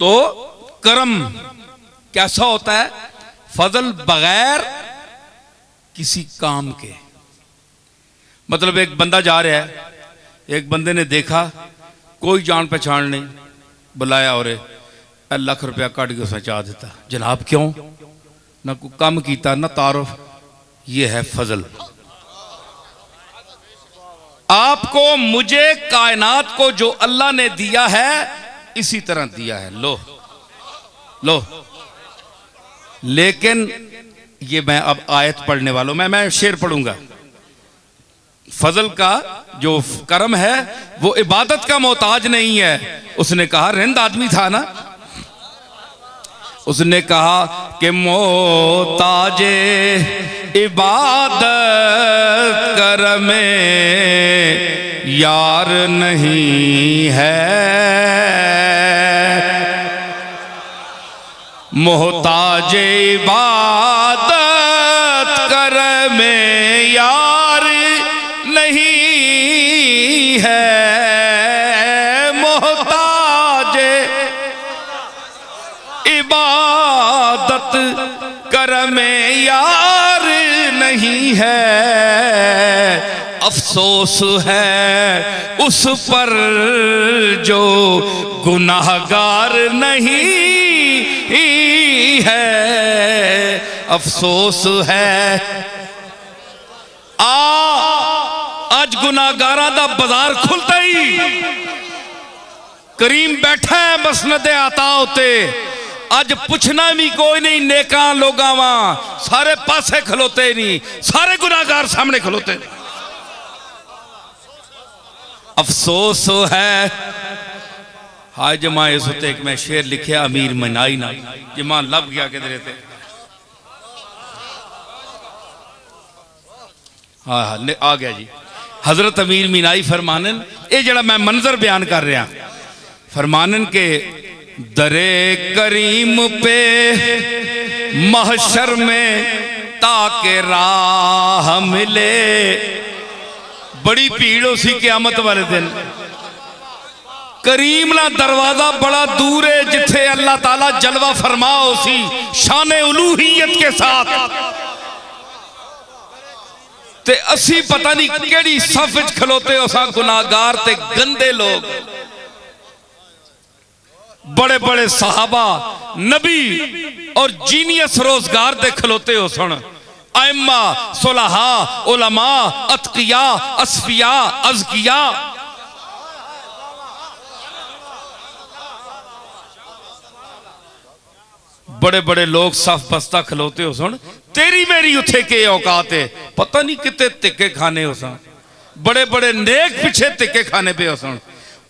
तो करम कैसा होता है? फजल बगैर किसी काम के। मतलब एक बंदा जा रहा है, एक बंदे ने देखा कोई जान पहचान नहीं, बुलाया और लाख रुपया कट के उसने चाह देता। जनाब क्यों? ना कोई कम किया ना तारुफ। ये है फजल। आपको मुझे कायनात को जो अल्लाह ने दिया है इसी तरह दिया है। लो लो। लेकिन ये मैं अब आयत पढ़ने वालों मैं शेर पढ़ूंगा। फजल का जो करम है वो इबादत का मोहताज नहीं है। उसने कहा, रिंद आदमी था ना, उसने कहा कि मोहताजे इबादत करमे यार नहीं है, मोहताजे इबादत करमे यार नहीं है, मोहताजे इबादत करमे यार नहीं है। अफसोस है उस पर जो गुनाहगार नहीं है, अफसोस है। आज गुनाहगारा दा बाजार खुलता ही करीम बैठा है मसनदे आता होते। अज पुछना भी कोई नहीं, नेका लोगा वहां सारे पासे खलोते नहीं, सारे गुनाहगार सामने खलोते। अफसोस है। हाय जमा इस होते एक मैं शेर लिखिया अमीर मनाई ना जमा लब गया किधरे थे। हाँ हाँ आ गया जी। हजरत अमीर मीनाई फरमानन, ये जड़ा मैं मंजर बयान कर रहा, फरमानन के दरे करीम पे महशर में ताके राह मिले। बड़ी भीड़ उसी क़यामत वाले दिन। करीम ना दरवाजा बड़ा दूर है जिथे अल्लाह ताला जलवा फरमा उसी शान उलूहियत के साथ। ते असी पता नहीं केड़ी सफ विच खलोते उसा गुनाहगार ते गंदे लोग। बड़े बड़े सहाबा नबी और जीनियस रोजगार दे खलोते हो सुन। आइम्मा सुलहा उलमा अतकिया असफिया अज़किया। बड़े बड़े लोग सफ बस्ता खलोते हो सुन। तेरी मेरी उथे के औकात है, पता नहीं कितने तिक्के खाने हो सन। बड़े बड़े नेक पीछे तिक्के खाने पे हो सुन।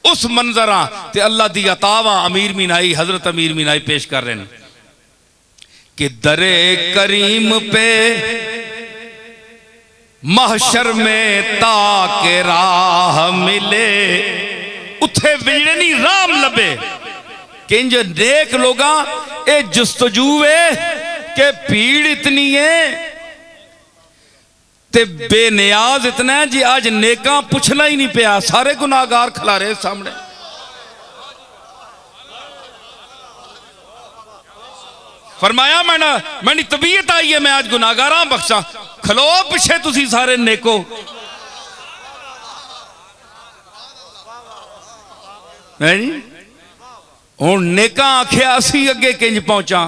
उस मंजरा ते अल्लाह दी अतावा अमीर मीनाई हजरत अमीर मीनाई पेश कर रहे हैं कि दरे करीम पे महशर में ताके राह मिले। उथे विजड़े नहीं राम लबे। किंज नेक लोगा ए जुस्तजू है कि भीड़ इतनी है ते बेनियाज इतना है जी। आज नेका पुछना ही नहीं पिया, सारे गुनाहगार खिलारे सामने। फरमाया मैंने तबीयत आई है मैं आज गुनाहगारा बख्शा। खलो पिछे तुसी सारे नेको। हुण नेका आखिया असी अगे किंज पहुंचा।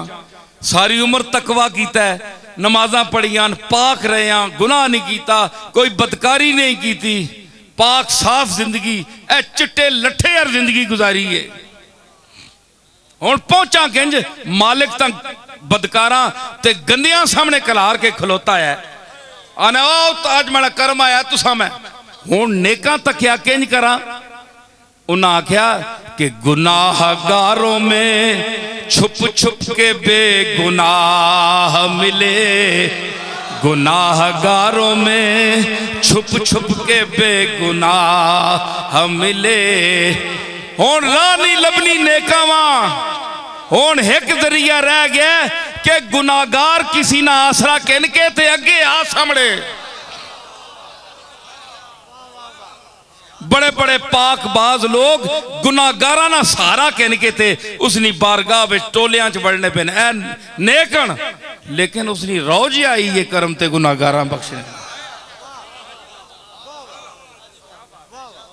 सारी उम्र तकवा कीता है, नमाजा पढ़ियां, पाक रहे हैं, गुनाह नहीं कीता, कोई बदकारी नहीं की, पाक साफ जिंदगी ए चिट्टे लट्ठे यार जिंदगी गुजारी है। हुण पहुंचा किंज मालिक तक बदकारा ते गंदियां सामने कलार के खलोता है। आने आओ तो आज मेरा कर्म आया तुसा मैं हुण नेका तकिया किंज करा। उन्हें आख्या कि गुनाहगारों में छुप छुप के बेगुनाह मिले। गुनाहगारों में छुप छुप के बेगुनाह मिले। हुण राह नहीं लभनी नेकावा। हुण एक जरिया रह गया कि गुनाहगार किसी ना आसरा किन के ते अगे आ सामने। बड़े बड़े पाकबाज लोग गुनाहगाराना सहारा कहने के थे उसनी बारगाह में टोलियां च बढ़ने पे ऐ नेकन, लेकिन उसनी रोज आई ये करम ते गुनाहगारा बख्शने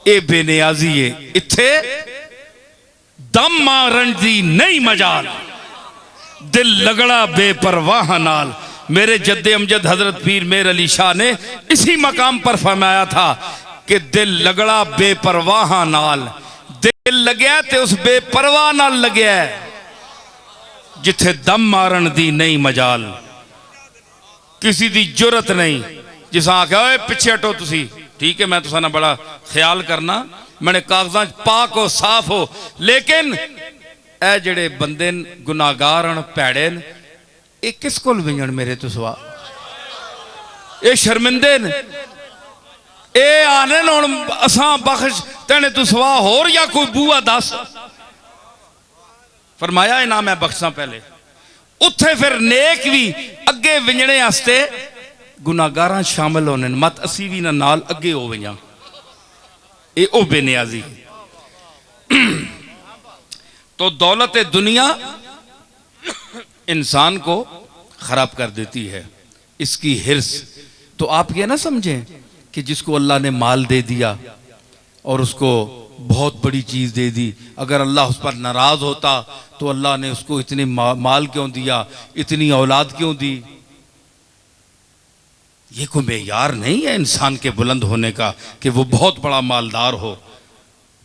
ए बेनियाजी है। इत्थे दम मारन दी नहीं मजाल, दिल लगड़ा बेपरवाह नाल। मेरे जद्दे अमजद हजरत पीर मेर अली शाह ने इसी मकाम पर फरमाया था कि दिल लगड़ा बेपरवाह नाल, दिल लग्या ते उस बेपरवाह नाल लग्या जिथे दम मारन दी नहीं मजाल, किसी दी जुरत नहीं। जिस आख्या ओए पिछे हटो तुसी, ठीक है मैं तुसा ना बड़ा ख्याल करना, मैंने कागजात पाक हो साफ हो, लेकिन ए जड़े बंदे गुनाहगार भैड़े ये किस कोल विंजण मेरे तो सवा, ये शर्मिंदे ने, ए आने हुण असां बख्श तेने तू सवा होर या कोई बूआ दस। फरमाया इना मैं बख्शा पहले, उत्थे फिर नेक भी अगे विंजणे आस्ते गुनाहगारां शामिल होने, मत असी भी ना नाल अगे हो वजां। ए ओ बेनियाजी। तो दौलत दुनिया इंसान को खराब कर देती है, इसकी हिर्स। तो आप ये ना समझें कि जिसको अल्लाह ने माल दे दिया और उसको बहुत बड़ी चीज दे दी, अगर अल्लाह उस पर नाराज होता तो अल्लाह ने उसको इतने माल क्यों दिया, इतनी औलाद क्यों दी। ये कोई मेयार नहीं है इंसान के बुलंद होने का कि वो बहुत बड़ा मालदार हो,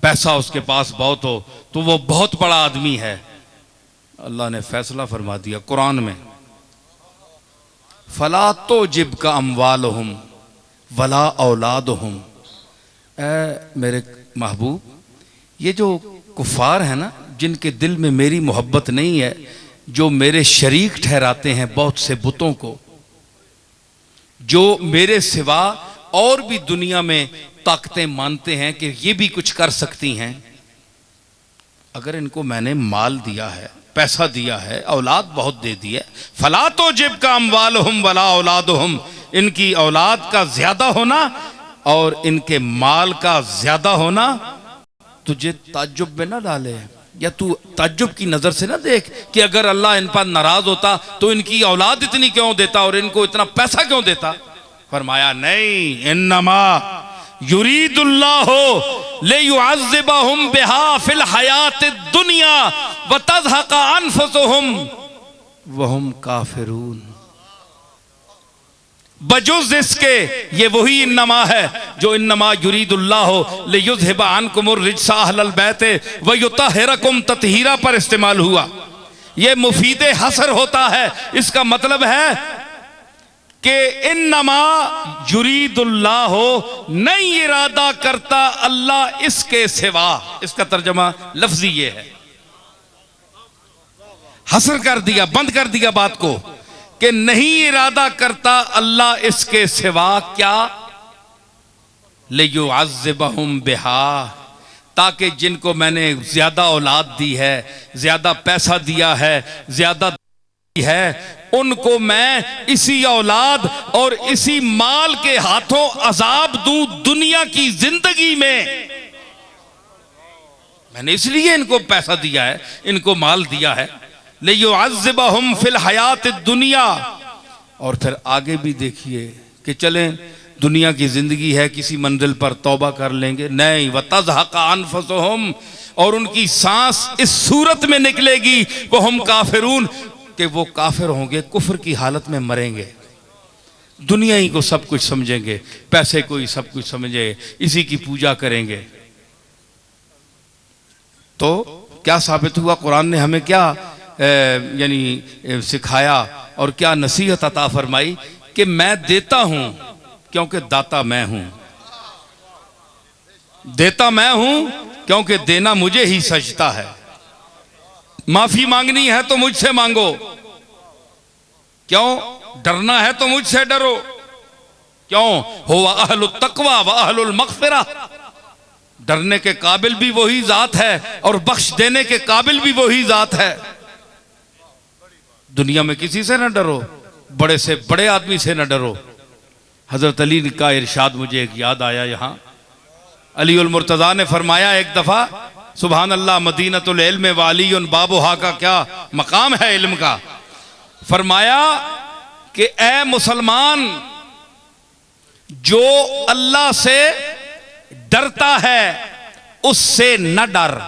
पैसा उसके पास बहुत हो तो वो बहुत बड़ा आदमी है। अल्लाह ने फैसला फरमा दिया कुरान में, फला तो जिब का अमवालहुम वला औलादहुम। ऐ मेरे महबूब, ये जो कुफार है ना, जिनके दिल में मेरी मोहब्बत नहीं है, जो मेरे शरीक ठहराते हैं बहुत से बुतों को, जो मेरे सिवा और भी दुनिया में ताकतें मानते हैं कि ये भी कुछ कर सकती हैं, अगर इनको मैंने माल दिया है, पैसा दिया है, औलाद बहुत दे दी है, फला तो जिब का अमवालहुम वला औलादहुम, इनकी औलाद का ज्यादा होना और इनके माल का ज्यादा होना तुझे ताज्जुब में ना डाले, या तू ताज्जुब की नजर से ना देख कि अगर अल्लाह इन पर नाराज होता तो इनकी औलाद इतनी क्यों देता और इनको इतना पैसा क्यों देता। फरमाया नहीं, इन्नमा युरीदुल्लाहु लियुअज़्ज़िबहुम बिहा फिल हयातिद दुनिया व तज़हक़ा अनफुसुहुम व हुम काफिरून। बजुज़ इसके ये वही इन्नमा है जो इन्नमा युरीदुल्लाहु लियुज़हिबा अन्कुमुर रिज्सा अहलल बैत व युतहिरकुम तत्हीरा पर इस्तेमाल हुआ। ये मुफीद हसर होता है, इसका मतलब है कि इन्नमा युरीदुल्लाहु, नहीं इरादा करता अल्लाह इसके सिवा। इसका तर्जमा लफ्जी ये है, हसर कर दिया, बंद कर दिया बात को कि नहीं इरादा करता अल्लाह इसके सिवा क्या, लियुअज़्ज़िबहुम बिहा, ताकि जिनको मैंने ज्यादा औलाद दी है, ज्यादा पैसा दिया है, ज्यादा दी है, उनको मैं इसी औलाद और इसी माल के हाथों अजाब दूं दुनिया की जिंदगी में। मैंने इसलिए इनको पैसा दिया है, इनको माल दिया है, लियुअज़्ज़िबहुम फिल हयातिद दुनिया। और फिर आगे भी देखिए कि चलें दुनिया की जिंदगी है, किसी मंजिल पर तौबा कर लेंगे, नहीं, व तज़हक़ा अनफुसुहुम, और उनकी सांस इस सूरत में निकलेगी वो हम काफिरून, कि वो काफिर होंगे, कुफ्र की हालत में मरेंगे, दुनिया ही को सब कुछ समझेंगे, पैसे को ही सब कुछ समझेंगे, इसी की पूजा करेंगे। तो क्या साबित हुआ, कुरान ने हमें क्या यानी सिखाया और क्या नसीहत अता फरमाई कि मैं देता हूं क्योंकि दाता मैं हूं, देता मैं हूं क्योंकि देना मुझे ही सजता है। माफी मांगनी है तो मुझसे मांगो, क्यों डरना है तो मुझसे डरो, क्यों हुवा अहलुत तक़वा व अहलुल मग़फ़िरा, डरने के काबिल भी वही जात है और बख्श देने के काबिल भी वही जात है। दुनिया में किसी से न डरो, बड़े से बड़े आदमी से न डरो। हजरत अली का इरशाद मुझे एक याद आया, यहां अली उल मुर्तज़ा ने फरमाया एक दफा, सुभान अल्लाह मदीनतुल इल्म वाली उन बाबुहा का क्या मकाम है इल्म का। फरमाया कि ए मुसलमान, जो अल्लाह से डरता है उससे न डर,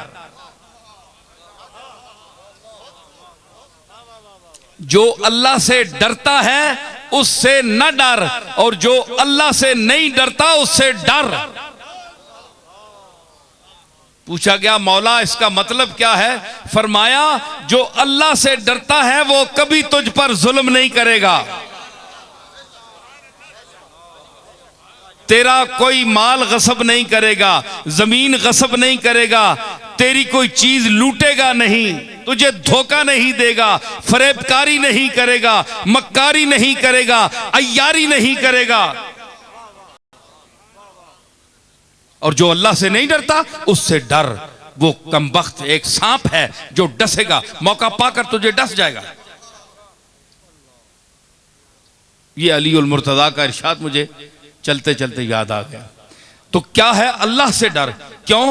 जो अल्लाह से डरता है उससे न डर, और जो अल्लाह से नहीं डरता उससे डर। पूछा गया मौला इसका मतलब क्या है? फरमाया जो अल्लाह से डरता है वो कभी तुझ पर जुल्म नहीं करेगा, तेरा कोई माल गसब नहीं करेगा, जमीन गसब नहीं करेगा, तेरी कोई चीज लूटेगा नहीं, तुझे धोखा नहीं देगा, फरेबकारी नहीं करेगा, मक्कारी नहीं करेगा, अय्यारी नहीं करेगा। और जो अल्लाह से नहीं डरता उससे डर, वो कमबख्त एक सांप है जो डसेगा, मौका पाकर तुझे डस जाएगा। ये अली उल मुर्तज़ा का इरशाद मुझे चलते चलते याद आ गया। तो क्या है अल्लाह से डर? क्यों?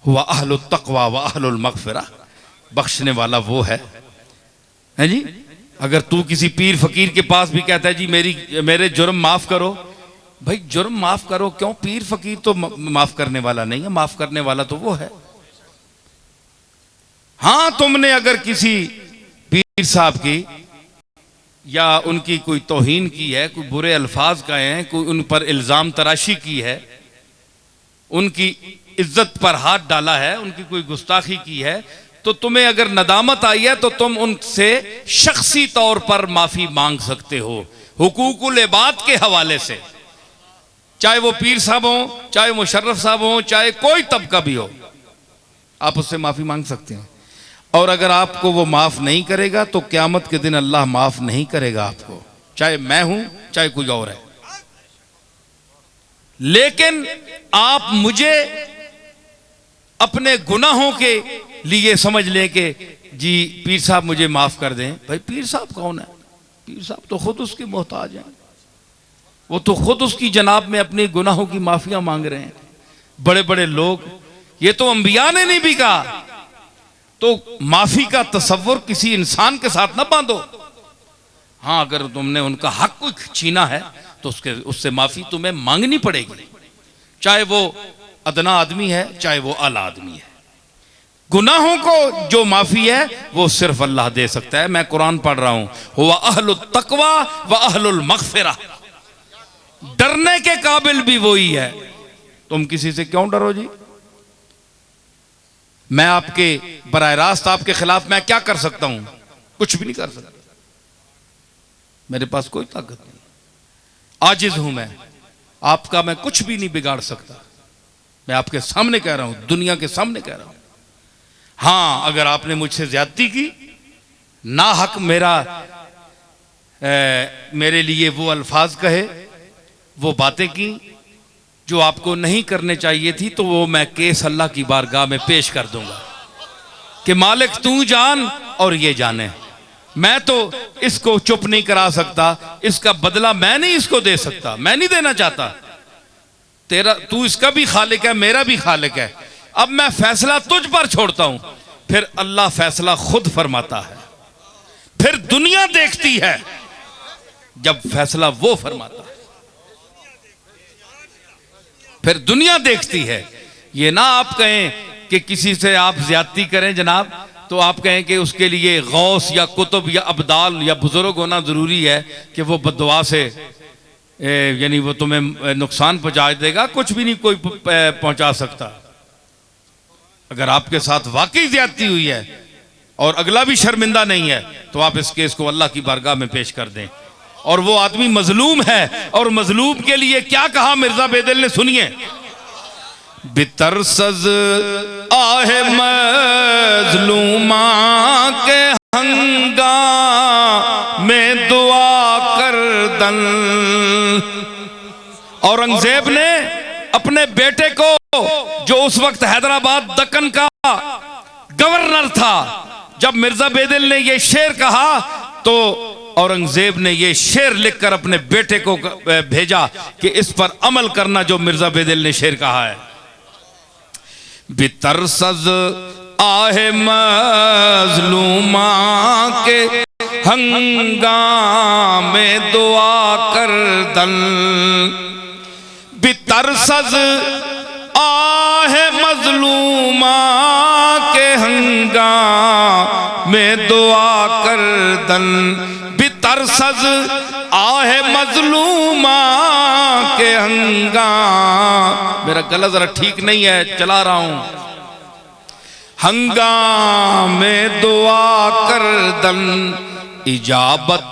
हुआ अहलुत तक़वा व अहलुल मग़फ़िरा, बख्शने वाला वो है जी। अगर तू किसी पीर फकीर के पास भी कहता है जी मेरे जुर्म माफ करो, भाई जुर्म माफ करो क्यों? पीर फकीर तो माफ करने वाला नहीं है, माफ करने वाला तो वो है। हां, तुमने अगर किसी पीर साहब की या उनकी कोई तौहीन की है, कोई बुरे अल्फाज कहे हैं, कोई उन पर इल्जाम तराशी की है, उनकी इज्जत पर हाथ डाला है, उनकी कोई गुस्ताखी की है, तो तुम्हें अगर नदामत आई है तो तुम उनसे शख्सी तौर पर माफी मांग सकते हो, हुकूकुल इबाद के हवाले से। चाहे वो पीर साहब हो, चाहे मुशर्रफ साहब हो, चाहे कोई तबका भी हो, आप उससे माफी मांग सकते हैं। और अगर आपको वो माफ नहीं करेगा तो क़यामत के दिन अल्लाह माफ नहीं करेगा आपको, चाहे मैं हूं चाहे कोई और है। लेकिन आप मुझे अपने गुनाहों के लिए समझ लें कि जी पीर साहब मुझे माफ कर दें। भाई पीर साहब कौन है? पीर साहब तो खुद उसके मोहताज हैं, वो तो खुद उसकी जनाब में अपने गुनाहों की माफिया मांग रहे हैं। बड़े बड़े लोग, ये तो अंबिया ने नहीं भी कहा। तो माफी का तसव्वुर किसी इंसान के साथ ना बांधो। हां, अगर तुमने उनका हक कोई छीना है तो उससे माफी तुम्हें मांगनी पड़ेगी, चाहे वो अदना आदमी है चाहे वो आला आदमी है। गुनाहों को जो माफी है वो सिर्फ अल्लाह दे सकता है। मैं कुरान पढ़ रहा हूं, हुवा अहलुत तक़वा व अहलुल मग़फ़िरा, डरने के काबिल भी वही है। तुम किसी से क्यों डरो जी? मैं आपके बराह रास्त आपके खिलाफ मैं क्या कर सकता हूं? कुछ भी नहीं कर सकता, मेरे पास कोई ताकत नहीं, आजिज हूं मैं, आपका मैं कुछ भी नहीं बिगाड़ सकता। मैं आपके सामने कह रहा हूं, दुनिया के सामने कह रहा हूं। हां, अगर आपने मुझसे ज्यादती की, ना हक मेरे लिए वो अल्फाज कहे, वो बातें की जो आपको नहीं करने चाहिए थी, तो वो मैं केस अल्लाह की बारगाह में पेश कर दूंगा कि मालिक तू जान और ये जाने। मैं तो इसको चुप नहीं करा सकता, इसका बदला मैं नहीं इसको दे सकता, मैं नहीं देना चाहता। तू इसका भी खालिक है, मेरा भी खालिक है। अब मैं फैसला तुझ पर छोड़ता हूं। फिर अल्लाह फैसला खुद फरमाता है, फिर दुनिया देखती है जब फैसला वो फरमाता है, फिर दुनिया देखती है। ये ना आप कहें कि किसी से आप ज्यादती करें जनाब, तो आप कहें कि उसके लिए गौस या कुतुब या अब्दाल या बुजुर्ग होना जरूरी है कि वो बद्दुआ से यानी वो तुम्हें नुकसान पहुंचा देगा। कुछ भी नहीं कोई पहुंचा सकता। अगर आपके साथ वाकई ज्यादती हुई है और अगला भी शर्मिंदा नहीं है तो आप इस केस को अल्लाह की बारगाह में पेश कर दें। और वो आदमी मजलूम है, और मजलूम के लिए क्या कहा मिर्जा बेदिल ने, सुनिए। बितरसज आहे मजलूमा के हंगा में दुआ कर दन। औरंगजेब ने अपने बेटे को, जो उस वक्त हैदराबाद दक्कन का गवर्नर था, जब मिर्जा बेदिल ने यह शेर कहा तो औरंगजेब ने ये शेर लिखकर अपने बेटे को भेजा कि इस पर अमल करना जो मिर्जा बेदिल ने शेर कहा है। बितरसज आहे मजलूमा के हंगामे दुआ कर दल। बितरसज आहे मजलूमा के हंगामे दुआ कर दल। बितरसज आहे मजलूमा के हंगाम, मेरा गला जरा ठीक नहीं है, चला रहा हूं। हंगामे दुआ कर दन इजाबत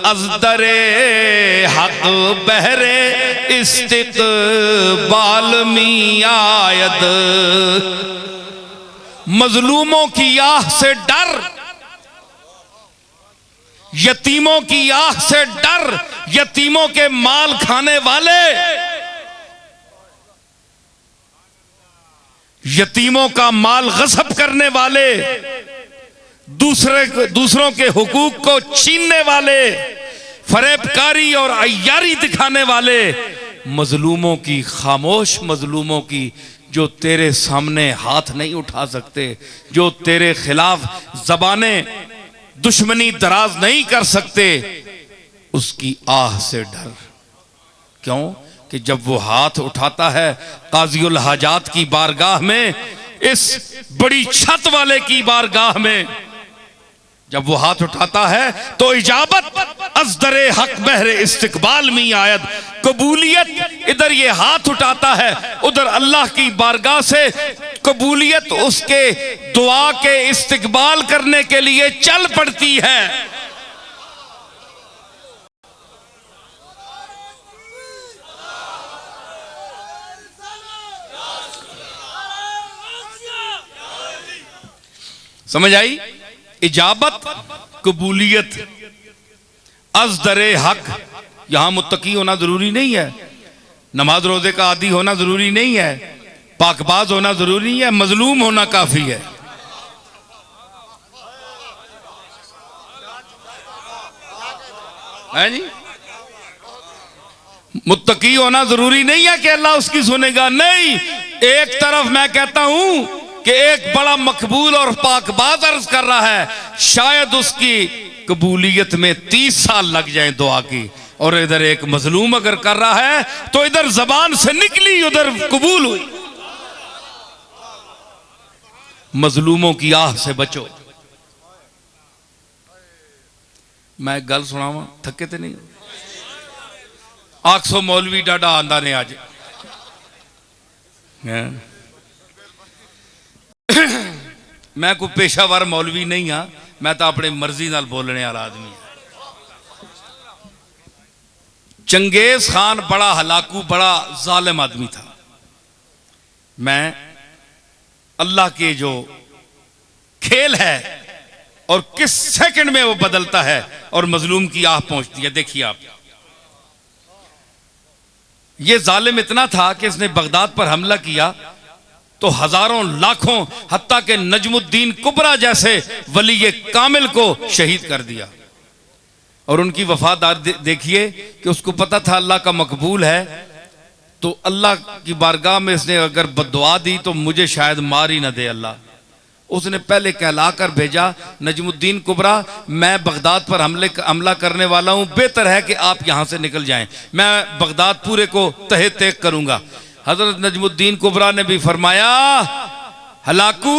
अज़दरे हक बहरे इस्तिक़बाल मी आयद। मजलूमों की आह से डर, यतीमों की आह से डर, यतीमों के माल खाने वाले, यतीमों का माल गस्ब करने वाले, दूसरों के हुकूक को छीनने वाले, फरेबकारी और अय्यारी दिखाने वाले, मजलूमों की, खामोश मजलूमों की, जो तेरे सामने हाथ नहीं उठा सकते, जो तेरे खिलाफ जबाने दुश्मनी दराज नहीं कर सकते, उसकी आह से डर। क्यों कि जब वो हाथ उठाता है काज़ीउल हाजात की बारगाह में, इस बड़ी छत वाले की बारगाह में, जब वो हाथ उठाता है तो इजाबत अज़दरे हक बहरे इस्तिक़बाल मी आयद। कबूलियत, इधर ये हाथ उठाता है, उधर अल्लाह की बारगाह से कबूलियत उसके दुआ के इस्तिक़बाल करने के लिए चल पड़ती है। समझ आई? इजाबत, कबूलियत, अज़दरे हक। यहां मुत्तकी होना जरूरी नहीं है, नमाज रोजे का आदी होना जरूरी नहीं है, पाकबाज होना जरूरी नहीं है, मजलूम होना काफी है। जी, मुत्तकी होना जरूरी नहीं है कि अल्लाह उसकी सुनेगा, नहीं। एक तरफ मैं कहता हूं कि एक बड़ा मकबूल और पाकबाज अर्ज कर रहा है, शायद उसकी कबूलियत में 30 साल लग जाए दुआ की, और इधर एक मजलूम अगर कर रहा है तो इधर जबान से निकली उधर कबूल हुई। मजलूमों की आह से बचो। मैं गल सुनावा, थके तो नहीं? 800 मौलवी डाडा आंदा ने आज। मैं कोई पेशावर मौलवी नहीं हाँ, मैं तो अपनी मर्जी नाल बोलने वाला आदमी। चंगेज खान बड़ा हलाकू, बड़ा जालिम आदमी था। मैं अल्लाह के जो खेल है और किस सेकंड में वो बदलता है और मजलूम की आह पहुंचती है, देखिए आप। ये जालिम इतना था कि इसने बगदाद पर हमला किया तो हजारों लाखों, हत्ता के नजमुद्दीन कुबरा जैसे वली कामिल को शहीद कर दिया। और उनकी वफादार देखिए कि उसको पता था अल्लाह का मकबूल है, तो अल्लाह की बारगाह में इसने अगर बद्दुआ दी तो मुझे शायद मार ही ना दे अल्लाह। उसने पहले कहला कर भेजा, नजमुद्दीन कुबरा, मैं बगदाद पर हमला करने वाला हूं, बेहतर है कि आप यहां से निकल जाएं, मैं बगदाद पूरे को तहे तेग करूंगा। हजरत नजमुद्दीन कुबरा ने भी फरमाया, हलाकू,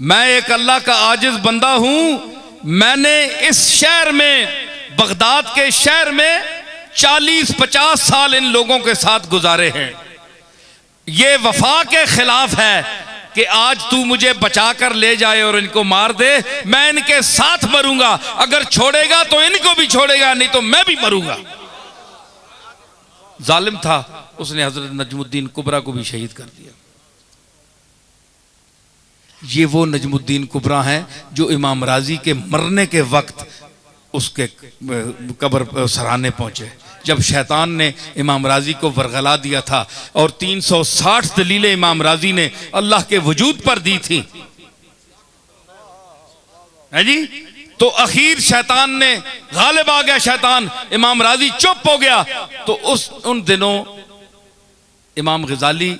मैं एक अल्लाह का आजिज बंदा हूं, मैंने इस शहर में, बगदाद के शहर में 40-50 साल इन लोगों के साथ गुजारे हैं। ये वफा के खिलाफ है कि आज तू मुझे बचा कर ले जाए और इनको मार दे, मैं इनके साथ मरूंगा, अगर छोड़ेगा तो इनको भी छोड़ेगा, नहीं तो मैं भी मरूंगा। जालिम था, उसने हजरत नजमुद्दीन कुबरा को भी शहीद कर दिया। ये वो नजमुद्दीन कुबरा हैं जो इमाम राजी के मरने के वक्त उसके कब्र सराहने पहुंचे, जब शैतान ने इमाम राजी को वरगला दिया था और 360 दलीलें इमाम राजी ने अल्लाह के वजूद पर दी थी। है जी। तो अखीर शैतान ने गालिब आ गया, शैतान, इमाम राजी चुप हो गया। तो उन दिनों इमाम गजाली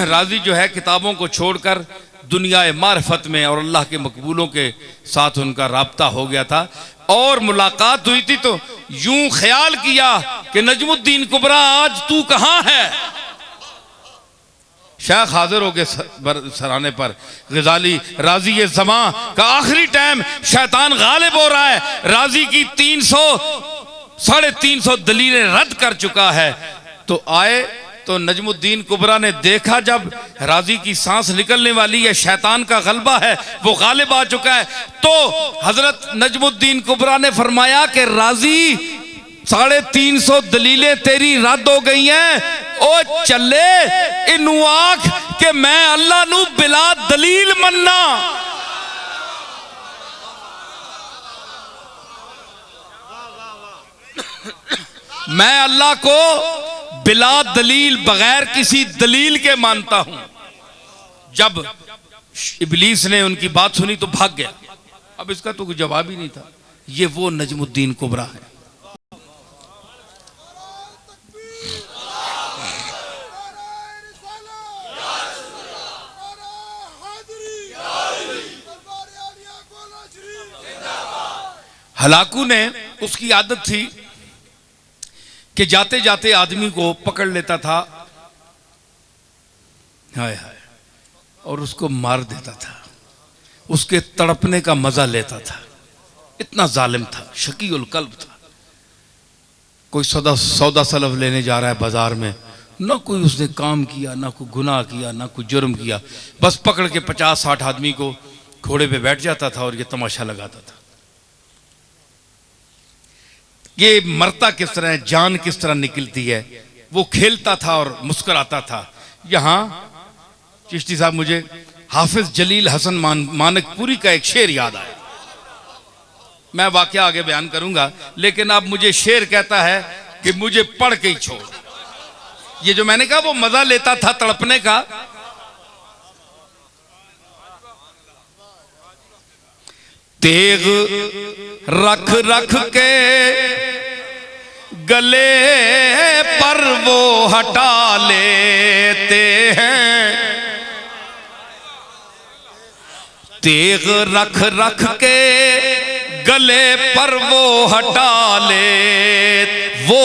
राजी जो है किताबों को छोड़कर दुनिया मार्फत में और अल्लाह के मकबूलों के साथ उनका राब्ता हो गया था। और मुलाकात हुई थी तो यूं ख्याल किया कि नजमुद्दीन कुबरा आज तू कहां है। शेख हाजिर हो गए सराने पर। गजाली राजी ये ज़मा का आखिरी टाइम, शैतान गालिब हो रहा है, राजी की 300-350 दलीलें रद्द कर चुका है। तो आए तो नजमुद्दीन कुबरा ने देखा जब राजी की सांस निकलने वाली है, शैतान का गलबा है, वो गालिब आ चुका है। तो हजरत नजमुद्दीन कुबरा ने फरमाया कि राजी 350 दलीलें तेरी रद्द हो गई हैं, ओ चले इनू आख के मैं अल्लाह नू बिला दलील मन्ना। मैं अल्लाह को बिला दलील, बगैर किसी दलील के मानता हूं। जब इबलीस ने उनकी बात सुनी तो भाग गया। अब इसका तो कोई जवाब ही नहीं था। ये वो नजमुद्दीन कुबरा है। हलाकू ने, उसकी आदत थी कि जाते जाते आदमी को पकड़ लेता था, हाय हाय, और उसको मार देता था। उसके तड़पने का मजा लेता था। इतना जालिम था, शकीउल कल्ब था। कोई सौदा सलफ लेने जा रहा है बाजार में, ना कोई उसने काम किया, ना कोई गुनाह किया, ना कोई जुर्म किया, बस पकड़ के 50-60 आदमी को घोड़े पे बैठ जाता था और ये तमाशा लगाता था। ये मरता किस तरह है, जान किस तरह निकलती है, वो खेलता था और मुस्कुराता था। यहां चिश्ती साहब, मुझे हाफिज जलील हसन मानकपुरी का एक शेर याद आया। मैं वाकया आगे बयान करूंगा, लेकिन अब मुझे शेर कहता है कि मुझे पढ़ के ही छोड़। ये जो मैंने कहा वो मजा लेता था तड़पने का। तेग रख रख के गले पर वो हटा लेते हैं। तेग रख रख के गले पर वो हटा ले, वो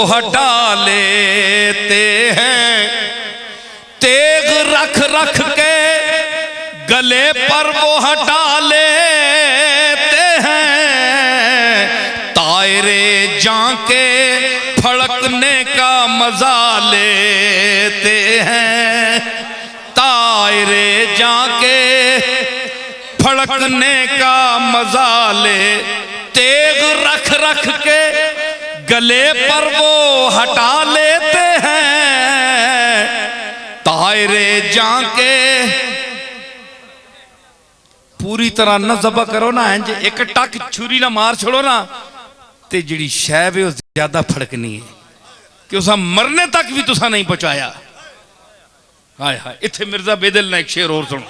हटा लेते हैं। तेग रख रख के गले पर वो हटा लेते हैं। तायरे जाके फड़कने का मजा लेते हैं। तायरे जाके फड़कने का मजा ले। तेग रख रख के गले पर वो हटा लेते हैं। तायरे जाके पूरी तरह न ज़बा करो ना, एक टक छुरी ना मार छोड़ो ना, ते जिहड़ी शैब है ज्यादा फड़कनी है कि उस मरने तक भी तुसा नहीं पहुंचाया। हाय हाय, इत्थे मिर्जा बेदल ने एक शेर और सुनो।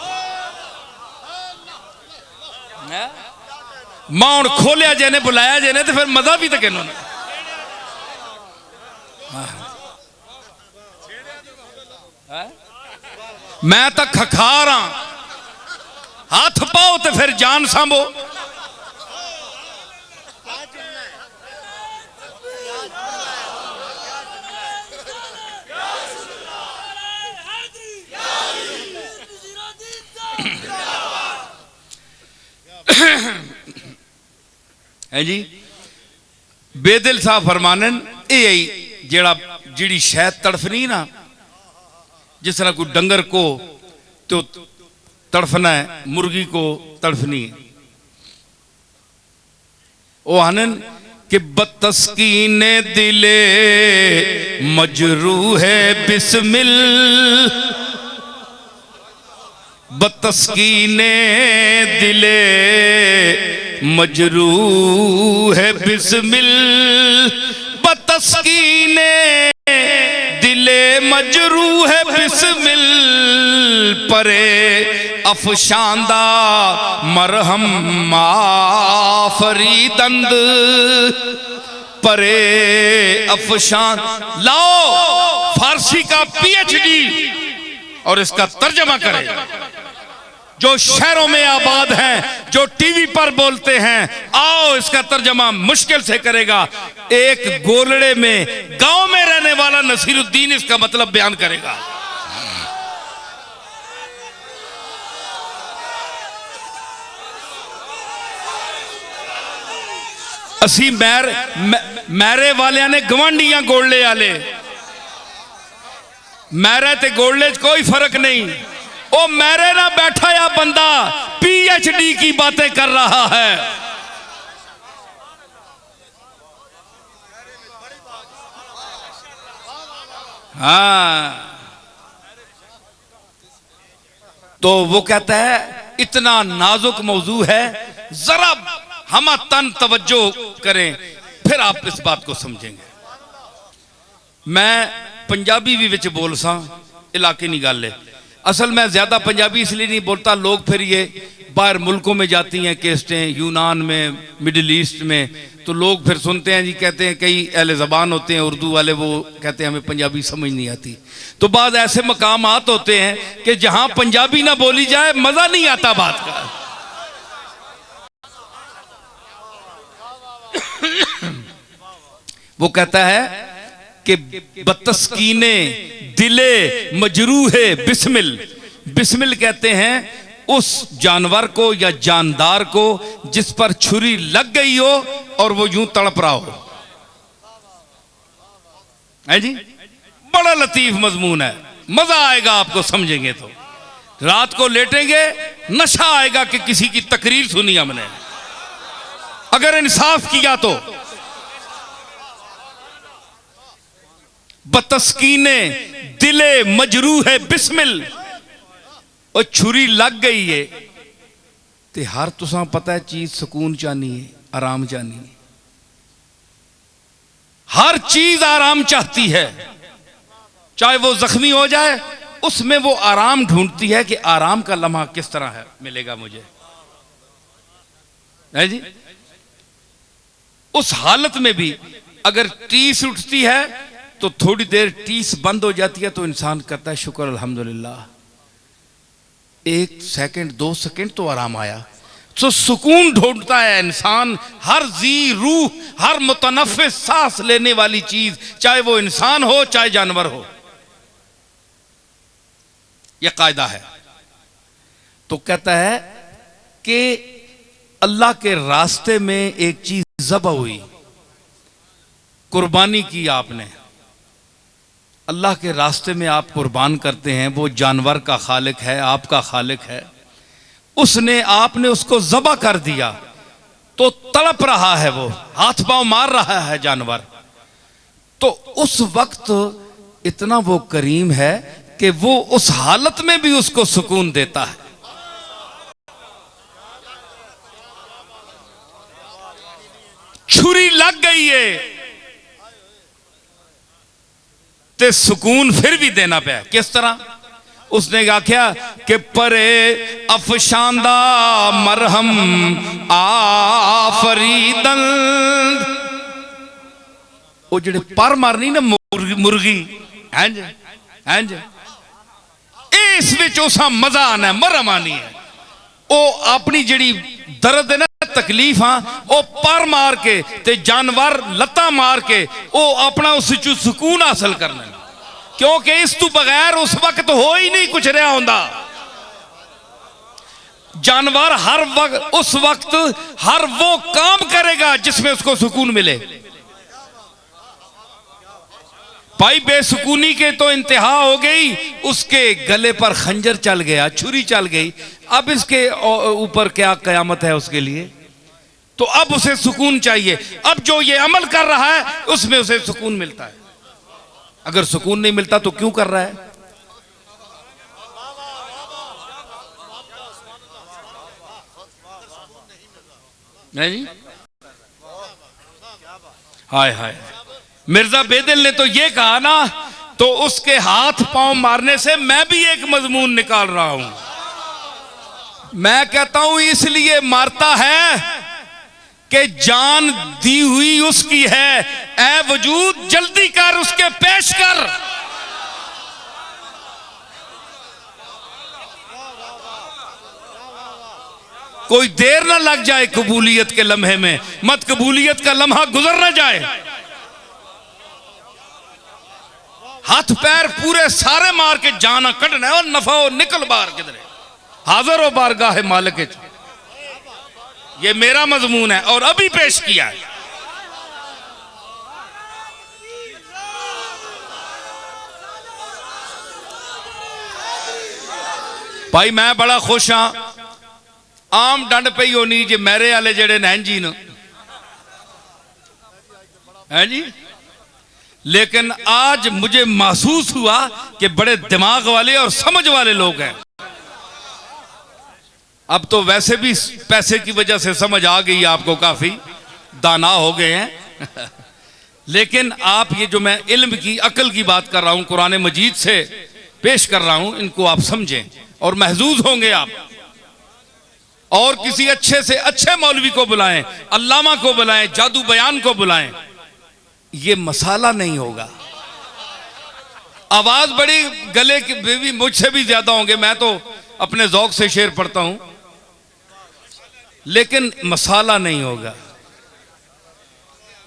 मां हुण खोलिया जेने, बुलाया जेने, तो फिर मजा भी तो कहना। मैं तो खखार हाँ, हाथ पाओ तो फिर जान सांभो। है जी, बेदिल साहब फरमानन यही जेड़ा जिड़ी शहद तड़फनी ना, जिस तरह कोई डंगर को तो तड़फना है, मुर्गी को तड़फनी है। ओ आनन कि बतस्कीने दिले मजरू है बिस्मिल, बतस्कीने दिले मजरू है बिस्मिल, बतस्कीने दिल दिले मजरू है बिस्मिल परे अफशांदा मरहम माफरीदंद परे अफशान। लाओ फारसी का पीएचडी और इसका तर्जमा करें। जो शहरों में आबाद हैं, जो टीवी पर बोलते हैं, आओ इसका तर्जमा मुश्किल से करेगा। एक गोलड़े में गांव में रहने वाला नसीरुद्दीन इसका मतलब बयान करेगा। असी मैरे वाले ने गवांडियां गोलड़े आले, मैरे ते गोलड़े कोई फर्क नहीं। ओ मेरे ना बैठा या बंदा पीएचडी की बातें कर रहा है। हाँ, तो वो कहता है इतना नाजुक मौजू है, जरा हम तन तवज्जो करें फिर आप इस बात को समझेंगे। मैं पंजाबी भी विच बोल सा, इलाके नहीं गल है। असल में ज्यादा पंजाबी इसलिए नहीं बोलता, लोग फिर ये बाहर मुल्कों में जाती हैं केस्टें, यूनान में, मिडिल ईस्ट में, तो लोग फिर सुनते हैं जी, कहते हैं कई अहले ज़बान होते हैं उर्दू वाले, वो कहते हैं हमें पंजाबी समझ नहीं आती। तो बाद ऐसे मकामात होते हैं कि जहां पंजाबी ना बोली जाए मजा नहीं आता बात का। वो कहता है कि बतस्कीने दिले मजरू है बिस्मिल। बिस्मिल कहते हैं उस जानवर को या जानदार को जिस पर छुरी लग गई हो और वो यूं तड़प रहा हो। है जी, बड़ा लतीफ मजमून है, मजा आएगा आपको समझेंगे तो। रात को लेटेंगे, नशा आएगा कि किसी की तकरीर सुनी हमने, अगर इंसाफ किया तो। बतस्कीने दिले मजरू है बिस्मिल, और छुरी लग गई है ते हर तुसा पता है चीज सुकून चाहनी है, आराम चाहनी है। हर चीज आराम चाहती है, चाहे वो जख्मी हो जाए उसमें वो आराम ढूंढती है कि आराम का लम्हा किस तरह है मिलेगा मुझे। है जी, उस हालत में भी अगर टीस उठती है तो थोड़ी देर टीस बंद हो जाती है तो इंसान कहता है शुक्र अल्हम्दुलिल्लाह, 1 सेकंड 2 सेकंड तो आराम आया। तो सुकून ढूंढता है इंसान, हर जी रूह, हर मुतनफ्फिस सांस लेने वाली चीज, चाहे वो इंसान हो चाहे जानवर हो। यह कायदा है। तो कहता है कि अल्लाह के रास्ते में एक चीज ज़बह हुई, कुर्बानी की आपने, अल्लाह के रास्ते में आप कुर्बान करते हैं, वो जानवर का खालिक है, आपका खालिक है, उसने आपने उसको ज़बह कर दिया तो तड़प रहा है, वो हाथ पांव मार रहा है जानवर। तो उस वक्त इतना वो करीम है कि वो उस हालत में भी उसको सुकून देता है। छुरी लग गई है ते सुकून फिर भी देना पे। किस तरह? उसने आख्या कि परे अफशांदा मरहम आफरीदन, वो जेड़े पर मारनी ना मुर्गी, हैंज हैंज, इस विच उसा मजा आना, मरहम आनी है। वो अपनी जेड़ी दर्द है ना, तकलीफ, हाँ, वो पर मार के ते जानवर लत्ता मार के वो अपना उस सुकून हासिल करना, क्योंकि इस तू बगैर उस वक्त हो ही नहीं कुछ रहा होंदा। जानवर हर वक्त उस वक्त हर वो काम करेगा जिसमें उसको सुकून मिले। भाई बेसुकूनी के तो इंतहा हो गई, उसके गले पर खंजर चल गया, छुरी चल गई, अब इसके ऊपर क्या कयामत है उसके लिए। तो अब उसे सुकून चाहिए। अब जो ये अमल कर रहा है उसमें उसे सुकून मिलता है। अगर सुकून नहीं मिलता तो क्यों कर रहा है? नहीं, हाय हाय, मिर्जा बेदिल ने तो ये कहा ना तो उसके हाथ पांव मारने से मैं भी एक मजमून निकाल रहा हूं। मैं कहता हूं इसलिए मारता है कि जान दी हुई उसकी है, ऐ वजूद जल्दी कर उसके पेश कर। कोई देर ना लग जाए कबूलियत के लम्हे में, मत कबूलियत का लम्हा गुजर ना जाए। हाथ पैर पूरे सारे मार के जाना कटना है और नफा हो निकल बाहर किधरे, हाजिर हो बारगाह मालिक। ये मेरा मजमून है और अभी पेश किया है। भाई मैं बड़ा खुश हाँ, आम डंड पई होनी जे मेरे वाले जेड़े नैन जी न है जी, लेकिन आज मुझे महसूस हुआ कि बड़े दिमाग वाले और समझ वाले लोग हैं। अब तो वैसे भी पैसे की वजह से समझ आ गई, आपको काफी दाना हो गए हैं लेकिन आप ये जो मैं इल्म की अकल की बात कर रहा हूं, कुरान मजीद से पेश कर रहा हूं, इनको आप समझें और महजूज होंगे आप। और किसी अच्छे से अच्छे मौलवी को बुलाएं, अल्लामा को बुलाएं, जादू बयान को बुलाएं, ये मसाला नहीं होगा। आवाज बड़ी गले की भी मुझसे भी ज्यादा होंगे, मैं तो अपने जौक से शेर पढ़ता हूं, लेकिन मसाला नहीं होगा।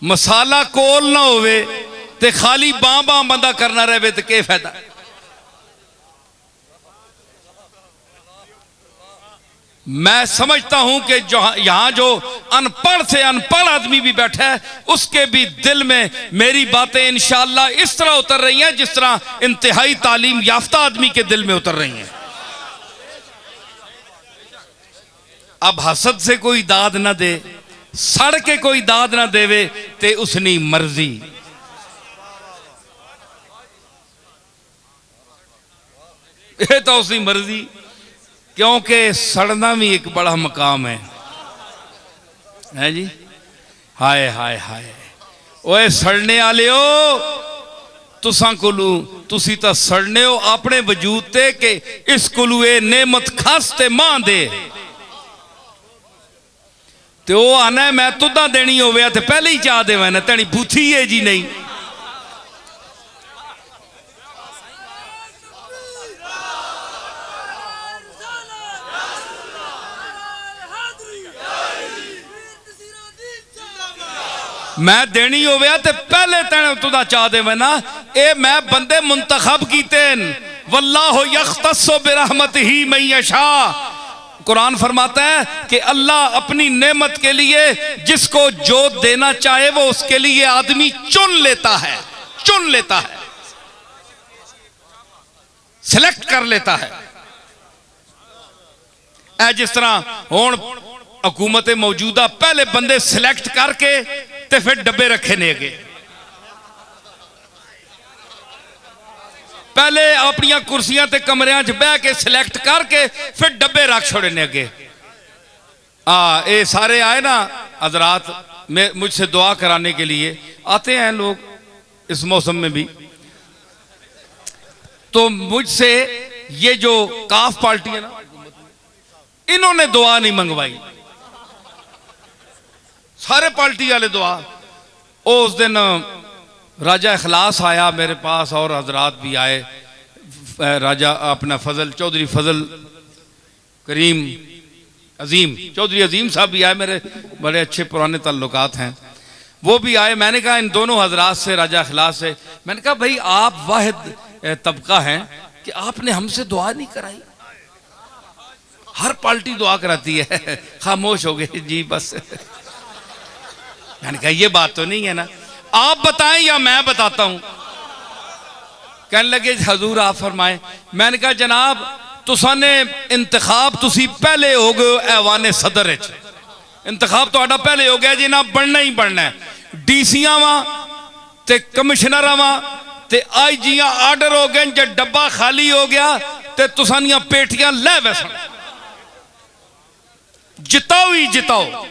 मसाला कोल ना होवे ते खाली बां बां बंदा करना रहे तो क्या फायदा। मैं समझता हूं कि जो यहां जो अनपढ़ से अनपढ़ आदमी भी बैठा है, उसके भी दिल में मेरी बातें इंशाअल्लाह इस तरह उतर रही हैं जिस तरह इंतहाई तालीम याफ्ता आदमी के दिल में उतर रही हैं। अब हसद से कोई दाद ना दे, सड़ के कोई दाद ना देवे ते उसनी मर्जी। ये तो उसकी मर्जी, क्योंकि सड़ना भी एक बड़ा मकाम है जी। हाय हाय हाय, ओए सड़ने वाले हो तुसा कोलू, तुसी तो सड़ने हो अपने वजूद ते के इस कोलू ए नेमत खास ते मां दे ते वो आना मैं तुदा देनी होवे ते पहले ही चाह देवे ना, तेनी बूथी है जी नहीं। मैं देनी होवे ते पहले तेने तुदा चाह देवे ना। ए मैं बंदे मुंतखब कीते, वल्लाहु यख्तस्सु बिरहमतिही मन यशा। कुरान फरमाता है कि अल्लाह अपनी नेमत के लिए जिसको जो देना चाहे वो उसके लिए आदमी चुन लेता है, चुन लेता है, सिलेक्ट कर लेता है। ऐ जिस तरह हुण हुकूमत मौजूदा पहले बंदे सिलेक्ट करके ते फिर डब्बे रखे ने अगे, पहले अपनिया कुर्सियां ते कमरियां च बह के सिलेक्ट करके फिर डब्बे रख छोड़े ने अगे। ये सारे आए ना हजरात, मुझसे दुआ कराने के लिए आते हैं लोग इस मौसम में भी, तो मुझसे ये जो काफ पार्टी है ना, इन्होंने दुआ नहीं मंगवाई, सारे पार्टी वाले दुआ। उस दिन राजा इखलास आया मेरे पास और हजरात भी आए, राजा अपना फजल चौधरी फजल करीम अजीम चौधरी अजीम साहब भी आए, मेरे बड़े अच्छे पुराने ताल्लुकात हैं, वो भी आए। मैंने कहा इन दोनों हजरात से, राजा इखलास से, मैंने कहा भाई आप वाहिद तबका हैं कि आपने हमसे दुआ नहीं कराई, हर पार्टी दुआ कराती है। खामोश हो गए जी बस। मैंने कहा ये बात तो नहीं है ना, आप बताएं या मैं बताता हूं। कहने लगे हजूर आप फरमाएं। मैंने कहा जनाब तुसाने इंतखाब तुसी पहले हो गए ऐवाने सदर च, इंतखाब तो पहले हो गया जी ना, बनना ही बनना है। डीसीआं वा ते कमिश्नर वा ते आईजियां आर्डर हो गए, जब डब्बा खाली हो गया ते तुसानियां पेटियां ले वैसन, जिताओ ही जिताओ।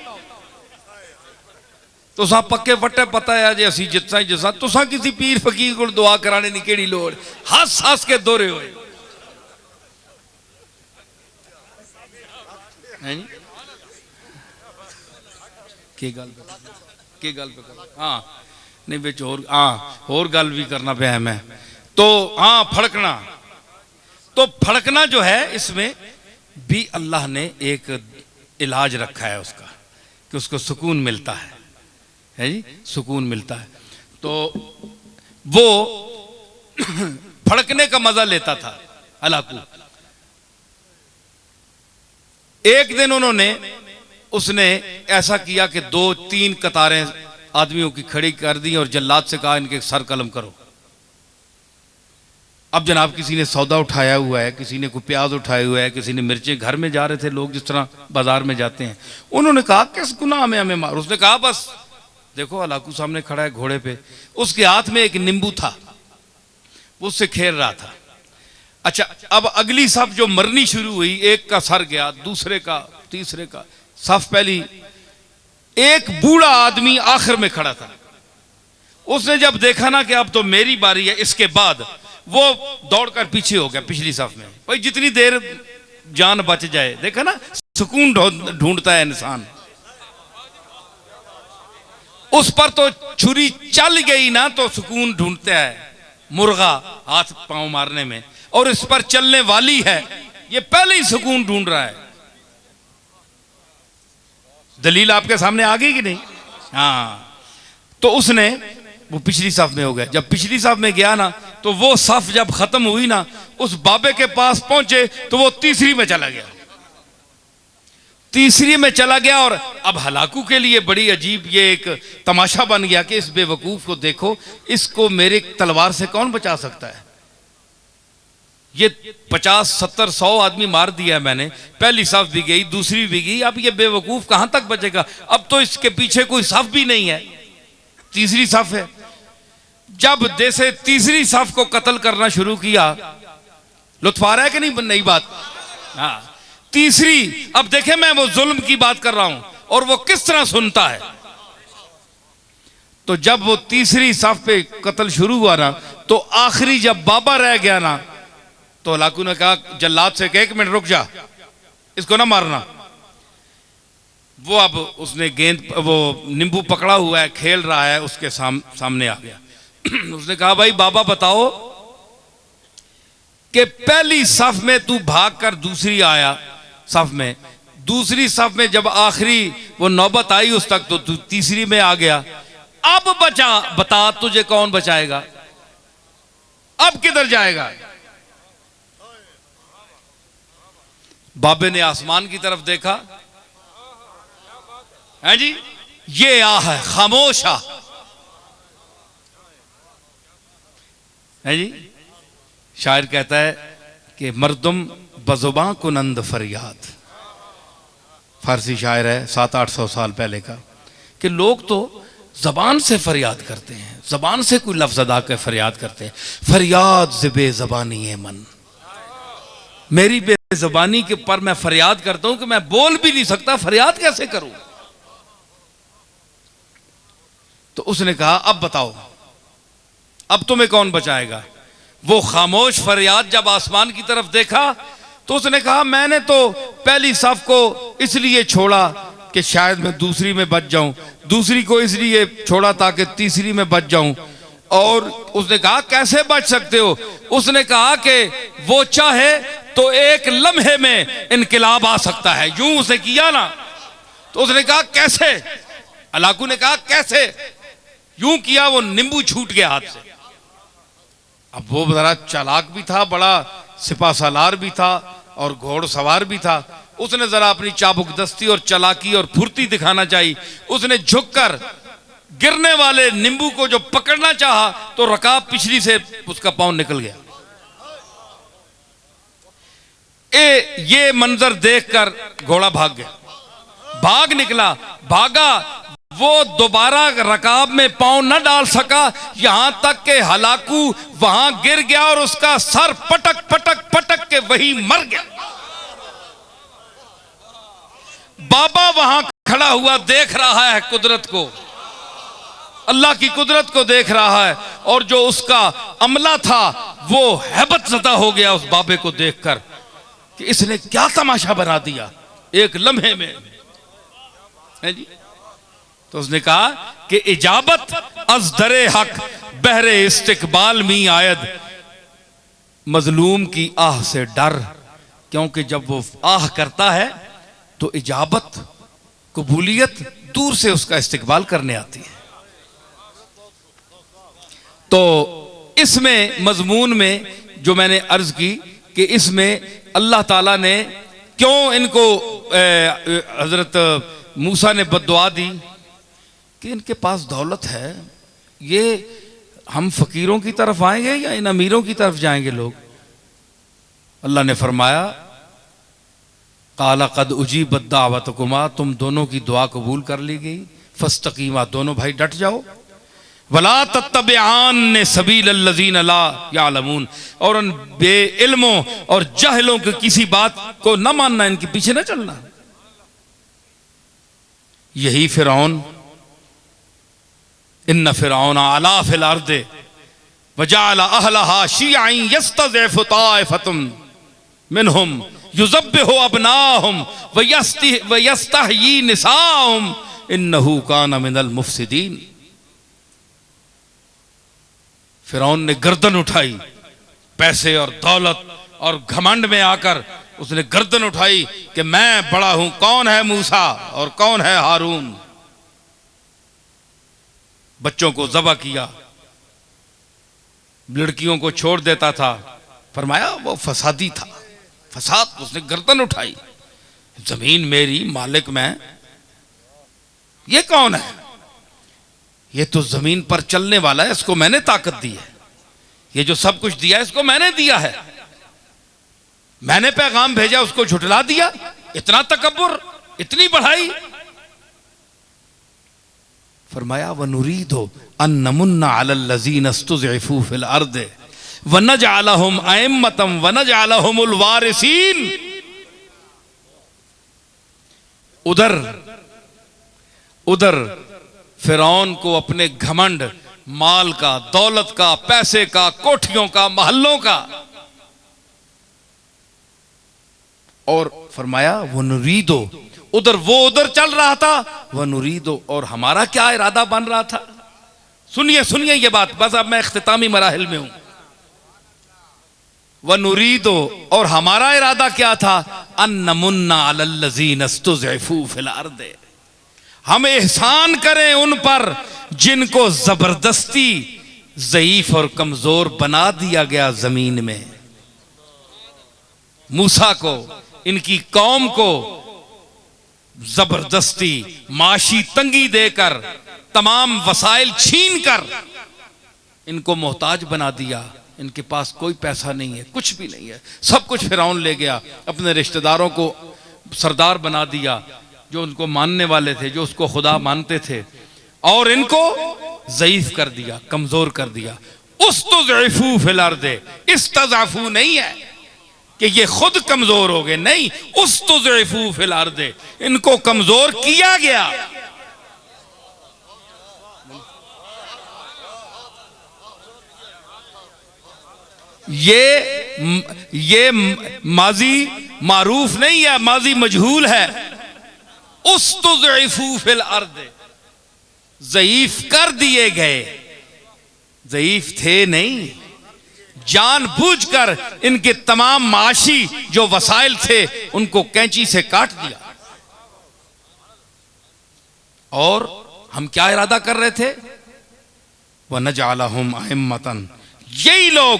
तुसा पक्के पट्टे पता है जी असी जितना ही जिसा तुसा किसी पीर फकीर को दुआ कराने की केड़ी लोड़ हस हस के दोरे होए हैं की गल हाँ नहीं बिच होर गल भी करना पे है मैं तो हाँ फड़कना जो है इसमें भी अल्लाह ने एक इलाज रखा है उसका कि उसको सुकून मिलता है जी सुकून मिलता है। तो वो फड़कने का मजा लेता था हलाकू। एक दिन उसने ऐसा किया कि 2-3 कतारें आदमियों की खड़ी कर दी और जल्लाद से कहा इनके सर कलम करो। अब जनाब किसी ने सौदा उठाया हुआ है, किसी ने कोई प्याज उठाया हुआ है, किसी ने मिर्चें, घर में जा रहे थे लोग जिस तरह बाजार में जाते हैं। उन्होंने कहा किस गुनाह में हमें मार। उसने कहा बस देखो हलाकू सामने खड़ा है घोड़े पे, उसके हाथ में एक नींबू था, वो उससे खेल रहा था। अच्छा अब अगली सफ जो मरनी शुरू हुई, एक का सर गया, दूसरे का, तीसरे का। सफ पहली, एक बूढ़ा आदमी आखिर में खड़ा था। उसने जब देखा ना कि अब तो मेरी बारी है, इसके बाद वो दौड़कर पीछे हो गया पिछली सफ में। भाई जितनी देर जान बच जाए, देखा ना सुकून ढूंढता है इंसान। उस पर तो छुरी चल गई ना तो सुकून ढूंढता है मुर्गा हाथ पांव मारने में, और इस पर चलने वाली है, ये पहले ही सुकून ढूंढ रहा है। दलील आपके सामने आ गई कि नहीं? हाँ, तो उसने वो पिछली सफ में हो गया। जब पिछली सफ में गया ना तो वो सफ जब खत्म हुई ना, उस बाबे के पास पहुंचे तो वो तीसरी में चला गया, तीसरी में चला गया। और अब हलाकू के लिए बड़ी अजीब ये एक तमाशा बन गया कि इस बेवकूफ को देखो, इसको मेरे तलवार से कौन बचा सकता है? ये 50, 70, 100 आदमी मार दिया मैंने, पहली सफ भी गई, दूसरी भी गई, अब ये बेवकूफ कहां तक बचेगा? अब तो इसके पीछे कोई सफ भी नहीं है, तीसरी सफ है। जब जैसे तीसरी सफ को कत्ल करना शुरू किया, लुत्फ आ रहा है कि नहीं नई बात? हाँ, तीसरी, अब देखे मैं वो जुल्म की बात कर रहा हूं और वो किस तरह सुनता है। तो जब वो तीसरी सफ पे कत्ल शुरू हुआ ना, तो आखिरी जब बाबा रह गया ना, तो हलाकू ने कहा जल्लाद से कि 1 मिनट रुक जा, इसको ना मारना। वो अब उसने गेंद, वो नींबू पकड़ा हुआ है, खेल रहा है, उसके सामने आ गया। उसने कहा भाई बाबा बताओ कि पहली सफ में तू भागकर दूसरी आया सफ में, दूसरी सफ में जब आखिरी वो नौबत आई उस तक, तो तू तीसरी में आ गया। अब बता तुझे कौन बचाएगा? अब किधर जाएगा? बाबे ने आसमान की तरफ देखा, है जी, ये आ है खामोश आ, है जी। शायर कहता है कि मर्दुम बजुबां कुनंद फरियाद, फारसी शायर है 700-800 साल पहले का, कि लोग तो जबान से फरियाद करते हैं, जबान से कोई लफ्ज अदा कर फरियाद करते हैं। फरियाद से बेजबानी है मन, मेरी बेजबानी के पर मैं फरियाद करता हूं कि मैं बोल भी नहीं सकता, फरियाद कैसे करूं? तो उसने कहा अब बताओ, अब तुम्हें कौन बचाएगा? वो खामोश फरियाद जब आसमान की तरफ देखा तो उसने कहा मैंने तो पहली सफ को इसलिए छोड़ा कि शायद मैं दूसरी में बच जाऊं, दूसरी को इसलिए छोड़ा ताकि तीसरी में बच जाऊं। और उसने कहा कैसे बच सकते हो? उसने कहा कि वो चाहे तो एक लम्हे में इनकलाब आ सकता है। यूं उसे किया ना, तो उसने कहा कैसे? हलाकू ने कहा कैसे? यूं किया, वो नींबू छूट गया हाथ से। अब वो बड़ा चालाक भी था, बड़ा सिपा सालार भी था और घोड़सवार भी था। उसने जरा अपनी चाबुकदस्ती और चालाकी और फुर्ती दिखाना चाहिए। उसने झुककर गिरने वाले नींबू को जो पकड़ना चाहा तो रकाब पिछली से उसका पांव निकल गया। ये मंजर देखकर घोड़ा भाग गया, भाग निकला, भागा, वो दोबारा रकाब में पांव न डाल सका, यहां तक के हलाकू वहां गिर गया और उसका सर पटक पटक पटक के वहीं मर गया। बाबा वहां खड़ा हुआ देख रहा है कुदरत को। अल्लाह की कुदरत को देख रहा है, और जो उसका अमला था वो हैबत ज़दा हो गया उस बाबे को देखकर कि इसने क्या तमाशा बना दिया एक लम्हे में, है जी। तो उसने कहा कि इजाबत अज दरे हक बहरे इस्तिकबाल मी आयद, मजलूम की आह से डर, क्योंकि जब वो आह करता है तो इजाबत कबूलियत दूर से उसका इस्तिकबाल करने आती है। तो इसमें मजमून में जो मैंने अर्ज की कि इसमें अल्लाह ताला ने क्यों इनको हजरत मूसा ने बद्दुआ दी कि इनके पास दौलत है, ये हम फकीरों की तरफ आएंगे या इन अमीरों की तरफ जाएंगे लोग। अल्लाह ने फरमाया काला कद उजीबत दावतकुमा, तुम दोनों की दुआ कबूल कर ली गई, फस्तकीमा, दोनों भाई डट जाओ, वला तत्तबिआन सबील लल्लज़ीन ला यालमून, और उन बेइल्मों और जाहिलों की किसी बात को न मानना, इनके पीछे न चलना। यही फिरौन, इन्न फिरौन अला फिल अर्दे वजअल अहलहा शियअन यस्तज़इफु ताइफतुम मिनहुम युज़ब्बिहु अबनाहुम व यस्तहयी निसाहुम इन्नहु कान मिनल मुफसिदीन। फिरौन ने गर्दन उठाई, पैसे और दौलत और घमंड में आकर उसने गर्दन उठाई कि मैं बड़ा हूं, कौन है मूसा और कौन है हारून। बच्चों को ज़बह किया, लड़कियों को छोड़ देता था, फरमाया वो फसादी था, फसाद, उसने गर्दन उठाई, जमीन मेरी, मालिक मैं, ये कौन है? ये तो जमीन पर चलने वाला है, इसको मैंने ताकत दी है, ये जो सब कुछ दिया है इसको मैंने दिया है, मैंने पैगाम भेजा उसको झुठला दिया, इतना तकब्बुर, इतनी बढ़ाई। फरमाया वनुरीदु अन नमुन्ना अलल लज़ीना इस्तुज़इफू फिल अर्द वनजअलहुम अइम्मतम वनजअलहुमुल वारिसीन। उधर फिरौन को अपने घमंड, माल का, दौलत का, पैसे का, कोठियों का, महलों का, और फरमाया वनुरीदो, उधर चल रहा था, वनुरीदो, और हमारा क्या इरादा बन रहा था। सुनिए सुनिए ये बात, बस अब मैं इख्तितामी मराहिल में हूं। वनुरीदो, और हमारा इरादा क्या था, अन्नमुन्ना अलल लज़ीना इस्तुज़इफू फिल अर्द, हम एहसान करें उन पर जिनको जबरदस्ती ज़ईफ और कमजोर बना दिया गया जमीन में। मूसा को, इनकी कौम को जबरदस्ती माशी तंगी देकर, तमाम वसाइल छीन कर इनको मोहताज बना दिया। इनके पास कोई पैसा नहीं है, कुछ भी नहीं है, सब कुछ फिरौन ले गया। अपने रिश्तेदारों को सरदार बना दिया, जो उनको मानने वाले थे, जो उसको खुदा मानते थे, और इनको ज़ईफ कर दिया, कमजोर कर दिया। उस्तज़इफू फिल अर्द, इस्तज़अफू नहीं है कि ये खुद कमजोर हो गए, नहीं, उस्तज़इफू फिल अर्द, इनको कमजोर किया गया। ये माजी मारूफ नहीं है, माजी मजहूल है। उस्तज़इफू फिल अर्द, ज़ईफ कर दिए गए, ज़ईफ थे नहीं, जानबूझकर इनके तमाम माशी जो वसाइल थे उनको कैंची से काट दिया। और हम क्या इरादा कर रहे थे, वनजअलहुम अइम्मतन, यही लोग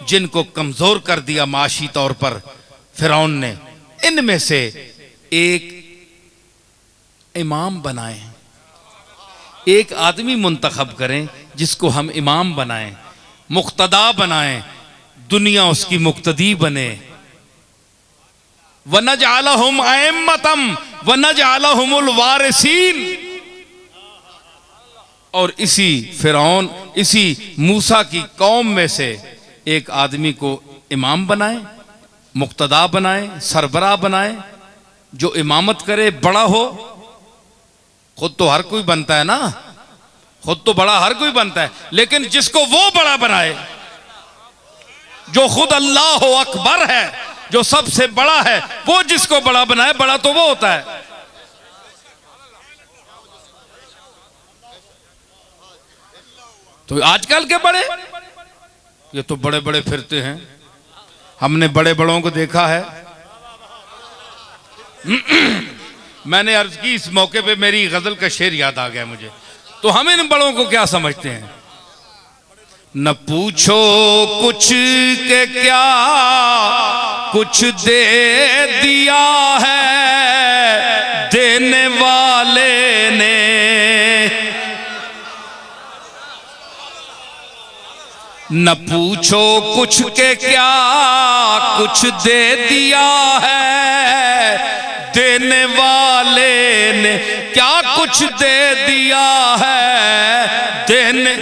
जिनको कमजोर कर दिया माशी तौर पर फिरौन ने, इनमें से एक इमाम बनाएं, एक आदमी मुंतखब करें जिसको हम इमाम बनाएं, मुक्तदा बनाएं, दुनिया उसकी मुक्तदी बने। वनजअलहुम अइम्मतम वनजअलहुमुल वारिसीन, और इसी फिरौन, इसी मूसा की कौम में से एक आदमी को इमाम बनाए, मुक्तदा बनाए, सरबरा बनाए, जो इमामत करे, बड़ा हो। खुद तो हर कोई बनता है ना, खुद तो बड़ा हर कोई बनता है, लेकिन जिसको वो बड़ा बनाए, जो खुद अल्लाह अकबर है, जो सबसे बड़ा है, वो जिसको बड़ा बनाए, बड़ा तो वो होता है। तो आजकल के बड़े, ये तो बड़े बड़े फिरते हैं। हमने बड़े बड़ों को देखा है। मैंने अर्ज की, इस मौके पे मेरी गजल का शेर याद आ गया मुझे। तो हम इन बड़ों को क्या समझते हैं? न पूछो कुछ के क्या कुछ दे दिया है देने वाले ने, न पूछो कुछ के क्या कुछ दे दिया है देने वाले ने, क्या कुछ दे दिया है देने।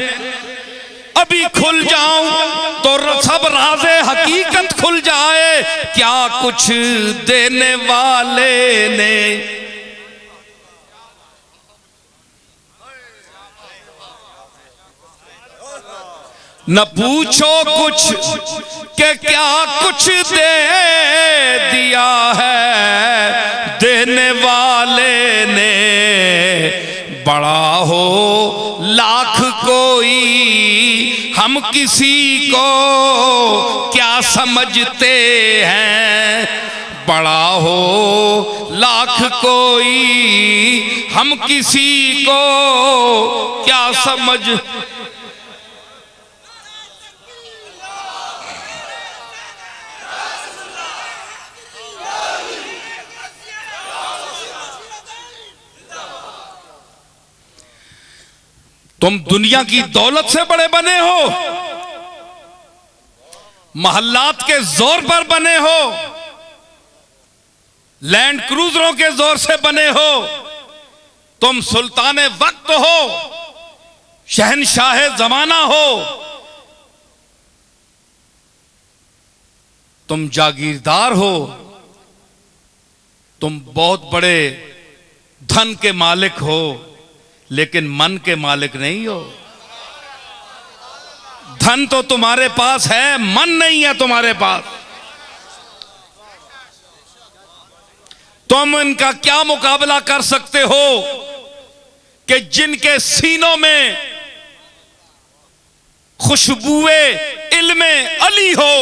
अभी खुल जाऊं तो सब राज़े हकीकत खुल जाए, क्या कुछ देने वाले ने। न पूछो कुछ के क्या कुछ दे दिया है देने वाले ने, बड़ा हो लाख कोई हम किसी को क्या समझते हैं, बड़ा हो लाख कोई हम किसी को क्या समझ। तुम दुनिया की दौलत से बड़े बने हो, महल्लात के जोर पर बने हो, लैंड क्रूजरों के जोर से बने हो, तुम सुल्तान वक्त हो, शहनशाह जमाना हो, तुम जागीरदार हो, तुम बहुत बड़े धन के मालिक हो, लेकिन मन के मालिक नहीं हो। धन तो तुम्हारे पास है, मन नहीं है तुम्हारे पास। तुम इनका क्या मुकाबला कर सकते हो कि जिनके सीनों में खुशबुए इल्मे अली हो,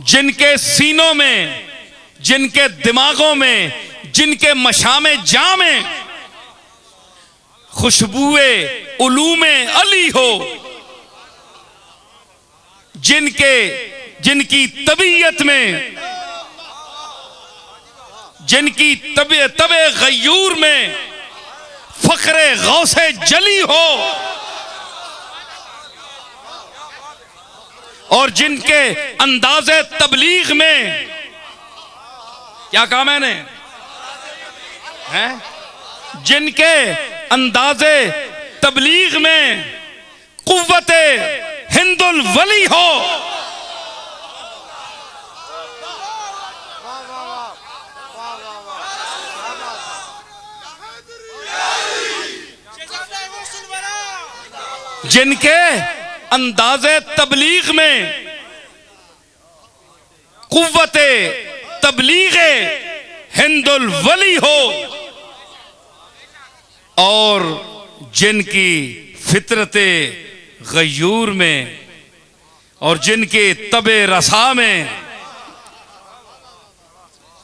जिनके सीनों में, जिनके दिमागों में, जिनके मशामे जामे खुशबुए उलूमे अली हो, जिनकी तबीयत में, जिनकी तबे गयूर में फखरे गौसे जली हो, और जिनके अंदाजे तबलीग में, क्या कहा मैंने, हैं? जिनके अंदाजे तबलीग में कुव्वते हिंदुल वली हो, जिनके अंदाजे तबलीग में कुव्वते तबलीगे हिंदुल वली हो, और जिनकी फितरते गयूर में और जिनके तबे रसा में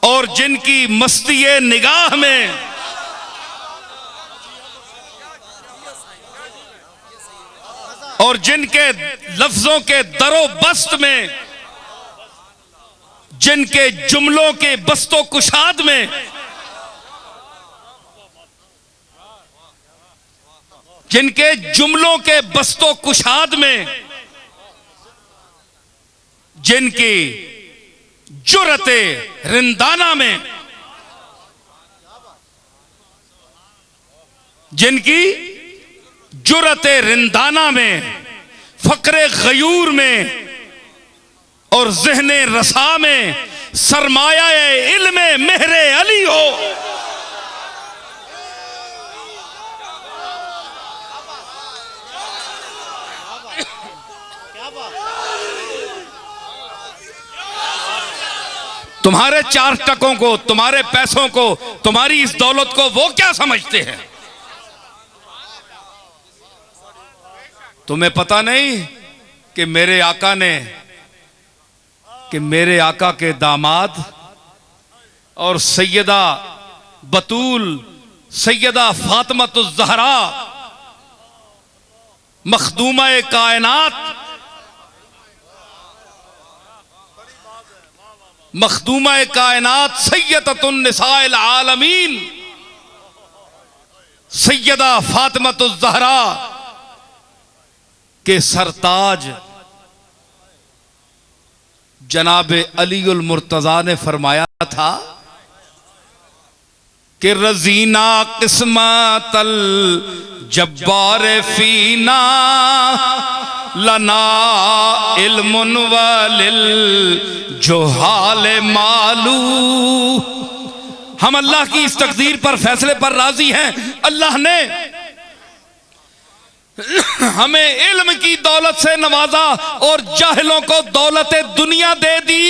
और जिनकी मस्तिये निगाह में और जिनके लफ्जों के दरो बस्त में, जिनके जुमलों के बस्तो कुशाद में, जिनके जुमलों के बस्तो कुशाद में, जिनकी जुरते रिंदाना में, जिनकी जुरते रिंदाना में, फकरे गयूर में और ज़हने रसा में सरमाया इल्मे मेहरे अली हो। तुम्हारे 4 टकों को, तुम्हारे पैसों को, तुम्हारी इस दौलत को वो क्या समझते हैं? तुम्हें पता नहीं कि मेरे आका के दामाद और सैयदा बतूल, सैयदा फातिमातुज़ ज़हरा, मखदूमा कायनात, मखदूमा कायनात, सैयदतुन निसाइल आलमीन, सैयदा फातिमातुज़ ज़हरा के सरताज जनाब अलीउल मुर्तज़ा ने फरमाया था कि रज़ीना किस्मतल जब्बार फीना लना इल्मुन वलिल जुहाल मालू। हम अल्लाह की इस तकदीर पर, फैसले पर राजी हैं। अल्लाह ने हमें इल्म की दौलत से नवाजा और जाहिलों को दौलत दुनिया दे दी।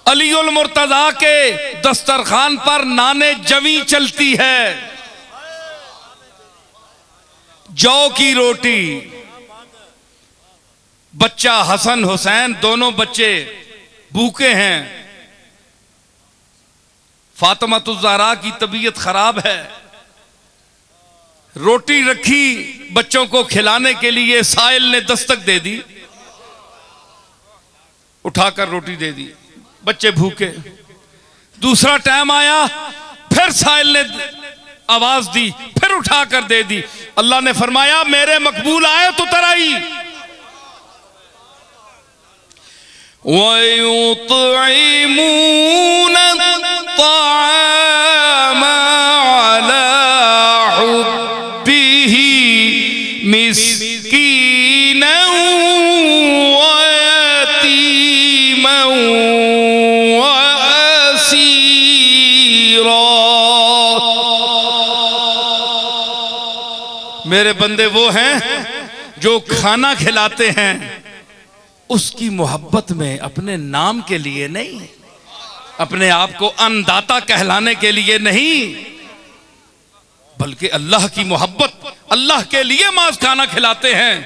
अलीउल मुर्तज़ा के दस्तरखान पर नाने जवी चलती है, जौ की रोटी। बच्चा हसन हुसैन दोनों बच्चे भूखे हैं। फातिमातुज़ ज़हरा की तबीयत खराब है। रोटी रखी बच्चों को खिलाने के लिए, साइल ने दस्तक दे दी, उठाकर रोटी दे दी, बच्चे भूखे। दूसरा टाइम आया, फिर साइल ने आवाज दी, फिर उठाकर दे दी। अल्लाह ने फरमाया मेरे मकबूल आए तो तराई। वयुतईमून त्ताअम अला हुब्बिही मिस्कीनन व यतीमन व असीरा। मेरे बंदे वो हैं जो खाना खिलाते हैं उसकी मोहब्बत में, अपने नाम के लिए नहीं, अपने आप को अन्नदाता कहलाने के लिए नहीं, बल्कि अल्लाह की मोहब्बत, अल्लाह के लिए मांस खाना खिलाते हैं।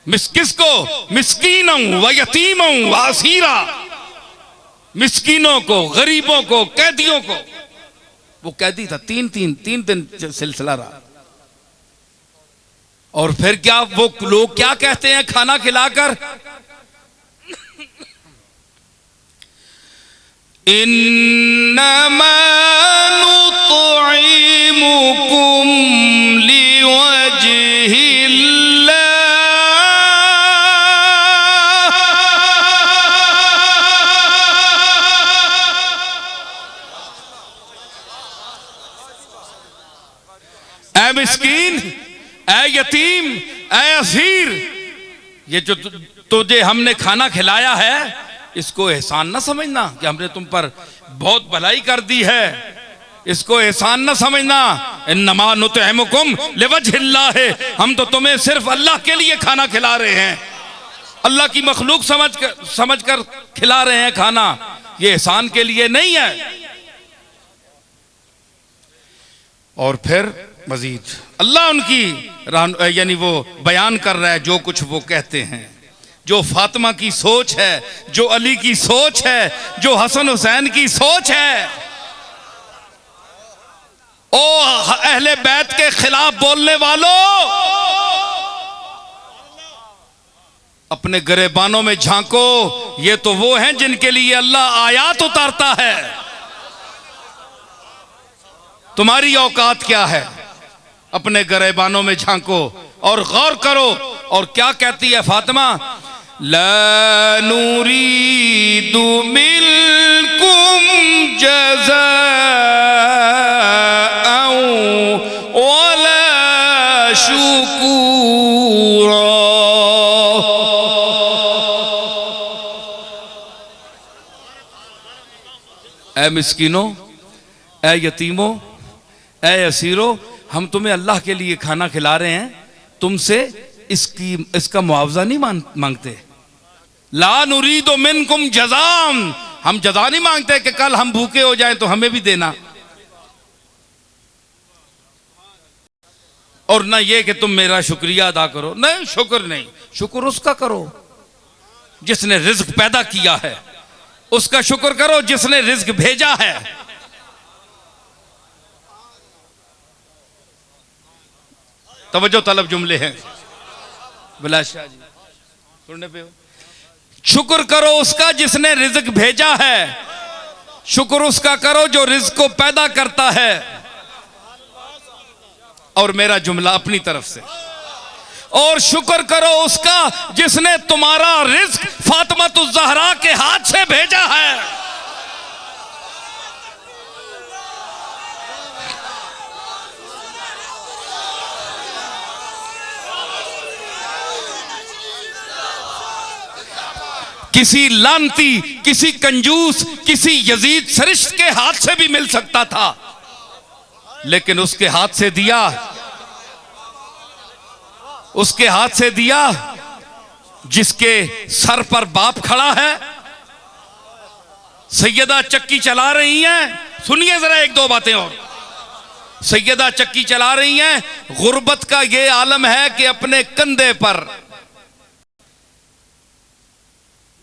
किसको? मिस्कीनों व यतीमों व असीरा, मिस्कीनों को, गरीबों को, कैदियों को। वो कैदी था, तीन दिन सिलसिला रहा। और फिर क्या वो लोग क्या कहते हैं खाना खिलाकर? इन्नमा नुतईमुकुम लिवजहिल्लाह। ऐ मिस्कीन, ऐ यतीम, ऐ असीर, ये जो तुझे हमने खाना खिलाया है, इसको एहसान न समझना कि हमने तुम पर बहुत भलाई कर दी है। इसको एहसान न समझना। इन्नमा नुतईमुकुम लिवजहिल्लाह, हम तो तुम्हें सिर्फ अल्लाह के लिए खाना खिला रहे हैं, अल्लाह की मखलूक समझकर खिला रहे हैं खाना, ये एहसान के लिए नहीं है। और फिर मजीद अल्लाह उनकी यानी वो बयान कर रहा है जो कुछ वो कहते हैं, जो फातिमा की सोच है, जो अली की सोच है, जो हसन हुसैन की सोच है। ओ अहले बैत के खिलाफ बोलने वालों, अपने गरेबानों में झांको। ये तो वो हैं जिनके लिए अल्लाह आयात उतारता है। तुम्हारी औकात क्या है? अपने गरेबानों में झांको और गौर करो। और क्या कहती है फातिमा? ला नूरीदु मिनकुम जज़ाअन वला शुकूरा। ए मिस्कीनों, ए यतीमों, ए असीरों, हम तुम्हें अल्लाह के लिए खाना खिला रहे हैं, तुमसे इसका मुआवजा नहीं मांगते। ला नुरीदु मिनकुम जज़ाम, हम जज़ा नहीं मांगते कि कल हम भूखे हो जाएं तो हमें भी देना, और ना ये कि तुम मेरा शुक्रिया अदा करो। नहीं, शुक्र नहीं, शुक्र उसका करो जिसने रिज्क पैदा किया है, उसका शुक्र करो जिसने रिज्क भेजा है। तवज्जो तलब जुमले हैं बिलास शाह जी, सुनने पे हो। शुक्र करो उसका जिसने रिज्क भेजा है, शुक्र उसका करो जो रिज्क को पैदा करता है। और मेरा जुमला अपनी तरफ से, और शुक्र करो उसका जिसने तुम्हारा रिज्क फातिमातुज़ ज़हरा के हाथ से भेजा है। किसी लानती, किसी कंजूस, किसी यजीद सरिश्त के हाथ से भी मिल सकता था, लेकिन उसके हाथ से दिया, उसके हाथ से दिया जिसके सर पर बाप खड़ा है। सैयदा चक्की चला रही हैं, सुनिए जरा एक दो बातें और। सैयदा चक्की चला रही हैं, गुर्बत का यह आलम है कि अपने कंधे पर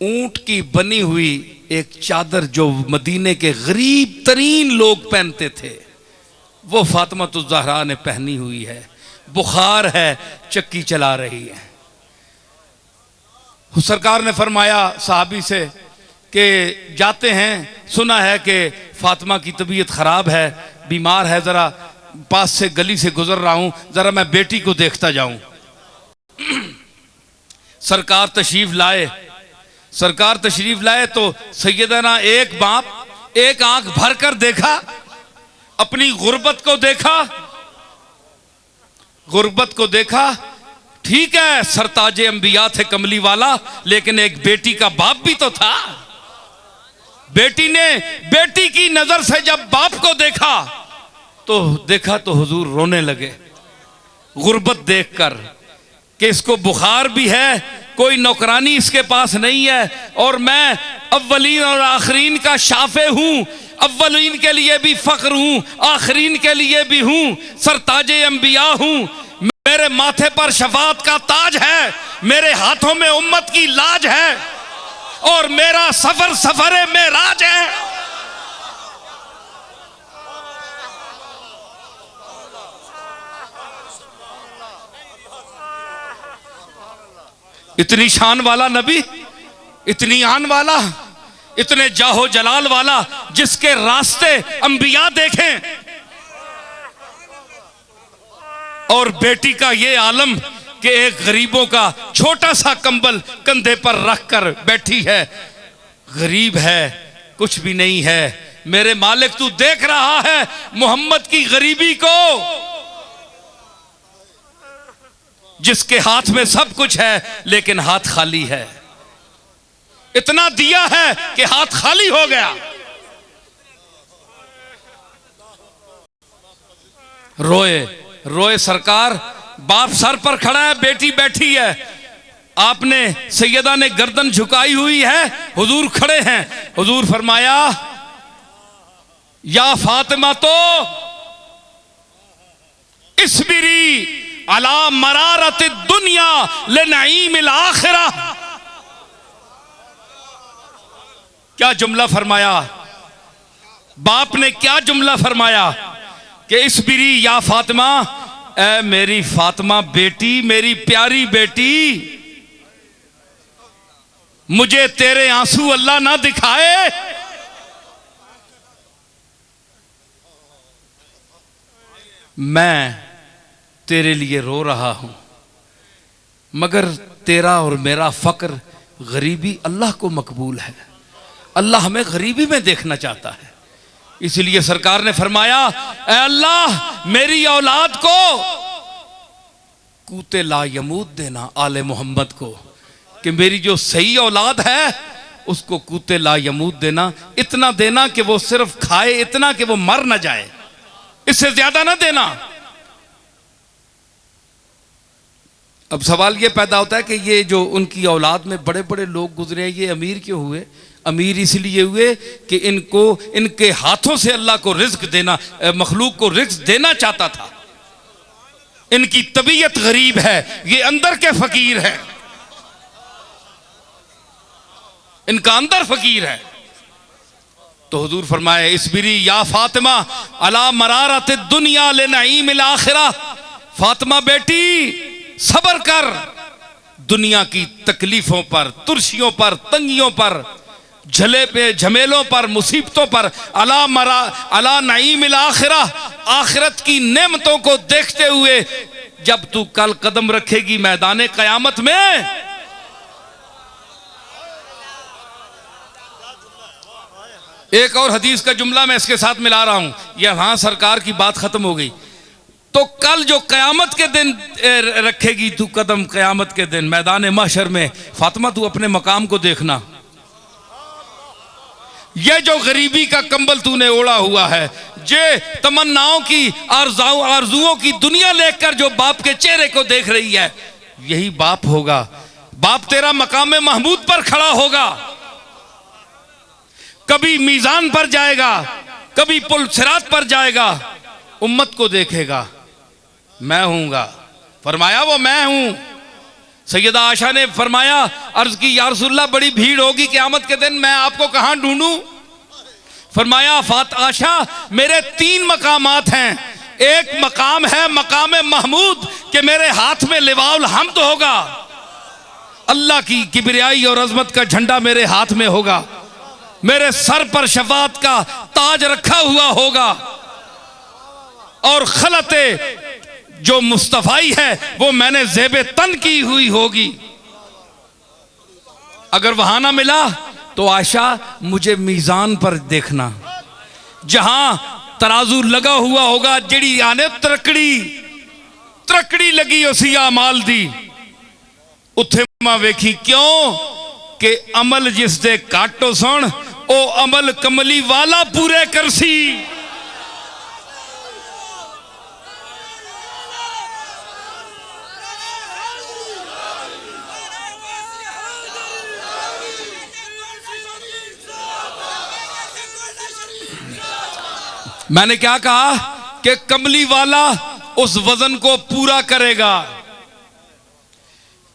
ऊंट की बनी हुई एक चादर जो मदीने के गरीब तरीन लोग पहनते थे, वो फातिमातुज़ ज़हरा ने पहनी हुई है। बुखार है, चक्की चला रही है। सरकार ने फरमाया साहबी से कि जाते हैं, सुना है कि फातिमा की तबीयत खराब है, बीमार है, जरा पास से गली से गुजर रहा हूं, जरा मैं बेटी को देखता जाऊं। सरकार तशरीफ लाए, सरकार तशरीफ लाए तो सैयदना एक बाप एक आंख भर कर देखा, अपनी गुर्बत को देखा, गुर्बत को देखा। ठीक है, सरताजे अंबिया थे कमली वाला, लेकिन एक बेटी का बाप भी तो था। बेटी ने बेटी की नजर से जब बाप को देखा तो हुजूर रोने लगे गुर्बत देखकर कि इसको बुखार भी है, कोई नौकरानी इसके पास नहीं है, और मैं अव्वलीन और आखरीन का शाफे हूं, अव्वलीन के लिए भी फख्र हूं, आखरीन के लिए भी हूं, सरताजे अंबिया हूं। मेरे माथे पर शफाअत का ताज है, मेरे हाथों में उम्मत की लाज है, और मेरा सफर सफरे मेराज है। इतनी शान वाला नबी, इतनी आन वाला, इतने जाहो जलाल वाला, जिसके रास्ते अंबिया देखें, और बेटी का ये आलम कि एक गरीबों का छोटा सा कंबल कंधे पर रखकर बैठी है, गरीब है, कुछ भी नहीं है। मेरे मालिक तू देख रहा है मोहम्मद की गरीबी को, जिसके हाथ में सब कुछ है लेकिन हाथ खाली है। इतना दिया है कि हाथ खाली हो गया। रोए रोए सरकार, बाप सर पर खड़ा है, बेटी बैठी है, आपने सैयदा ने गर्दन झुकाई हुई है, हुजूर खड़े हैं। हुजूर फरमाया, या फातिमा तो इस्बिरी अला मरारत दुनिया ले नईमिल आखिरा। क्या जुमला फरमाया बाप ने, क्या जुमला फरमाया कि इस्बिरी या फातिमा, ए मेरी फातिमा बेटी, मेरी प्यारी बेटी, मुझे तेरे आंसू अल्लाह ना दिखाए। मैं तेरे लिए रो रहा हूं, मगर तेरा और मेरा फक्र, गरीबी अल्लाह को मकबूल है। अल्लाह हमें गरीबी में देखना चाहता है। इसलिए सरकार ने फरमाया, ऐ अल्लाह मेरी औलाद को कूते ला यमूद देना, आले मोहम्मद को, कि मेरी जो सही औलाद है उसको कूते ला यमूत देना, इतना देना कि वो सिर्फ खाए, इतना कि वो मर ना जाए, इससे ज्यादा ना देना। अब सवाल ये पैदा होता है कि ये जो उनकी औलाद में बड़े बड़े लोग गुजरे हैं, ये अमीर क्यों हुए? अमीर इसलिए हुए कि इनको इनके हाथों से अल्लाह को रिज्क देना, मखलूक को रिज्क देना चाहता था। इनकी तबीयत गरीब है, ये अंदर के फकीर है, इनका अंदर फकीर है। तो हुजूर फरमाए इसबिरी या फातिमा अला मरारत दुनिया ले नईमिल आखिरा, फातिमा बेटी सब्र कर दुनिया की तकलीफों पर, तुर्शियों पर, तंगियों पर, झले पे झमेलों पर, मुसीबतों पर। अला नईमिल आखिरा, आखिरत की नेमतों को देखते हुए जब तू कल कदम रखेगी मैदान कयामत में, एक और हदीस का जुमला मैं इसके साथ मिला रहा हूं, यहां सरकार की बात खत्म हो गई। तो कल जो कयामत के दिन रखेगी तू कदम, कयामत के दिन मैदान महशर में, फातिमा तू अपने मकाम को देखना। ये जो गरीबी का कंबल तूने ओढ़ा हुआ है, जे तमन्नाओं की, आरजुओं की दुनिया लेकर जो बाप के चेहरे को देख रही है, यही बाप होगा। बाप तेरा मकाम महमूद पर खड़ा होगा, कभी मीजान पर जाएगा, कभी पुल सिरात पर जाएगा, उम्मत को देखेगा, मैं हूंगा। फरमाया वो मैं हूं। सैयदा आशा ने फरमाया, अर्ज की या रसूलल्लाह बड़ी भीड़ होगी क़यामत के दिन, मैं आपको कहां ढूंढूं? फरमाया फात आशा मेरे 3 मकामात हैं। एक मकाम है मकाम महमूद कि मेरे हाथ में लिवाउल हम्द होगा, अल्लाह की किबरियाई और अजमत का झंडा मेरे हाथ में होगा, मेरे सर पर शफाअत का ताज रखा हुआ होगा, और खलते जो मुस्तफाई है वो मैंने ज़ेबे तन की हुई होगी। अगर वहां ना मिला तो आशा मुझे मीजान पर देखना, जहां तराजू लगा हुआ होगा, जेड़ी आने तरकड़ी लगी उसी आमाल दी, उत्थे मां वेखी क्यों कि अमल जिस दे काटो सुन ओ अमल कमली वाला पूरे करसी। मैंने क्या कहा कि कमली वाला उस वजन को पूरा करेगा।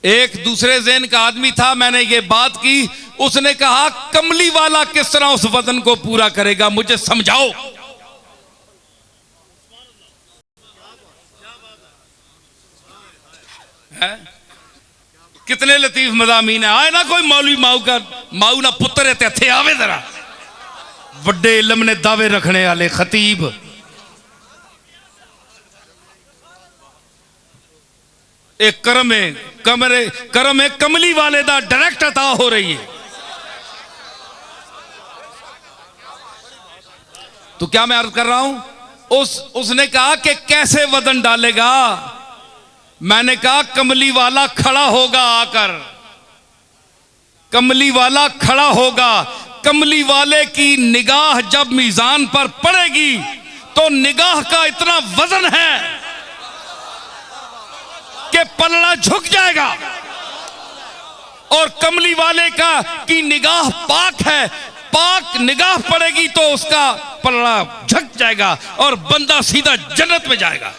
एक दूसरे ज़हन का आदमी था, मैंने ये बात की, उसने कहा कमली वाला किस तरह उस वजन को पूरा करेगा, मुझे समझाओ। है? कितने लतीफ मज़ामीन है। आए ना कोई मौलवी माऊ ना पुत्र है, इत्थे आवे जरा, वड्डे इल्म ने दावे रखने वाले खतीब। एक करम है कमली वाले दा डायरेक्ट अता हो रही है। तो क्या मैं अर्ज कर रहा हूं, उसने कहा कि कैसे वजन डालेगा? मैंने कहा कमली वाला खड़ा होगा आकर, कमली वाला खड़ा होगा। कमली वाले की निगाह जब मीजान पर पड़ेगी तो निगाह का इतना वजन है कि पलड़ा झुक जाएगा, और कमली वाले की निगाह पाक है, पाक निगाह पड़ेगी तो उसका पलड़ा झुक जाएगा और बंदा सीधा जन्नत में जाएगा।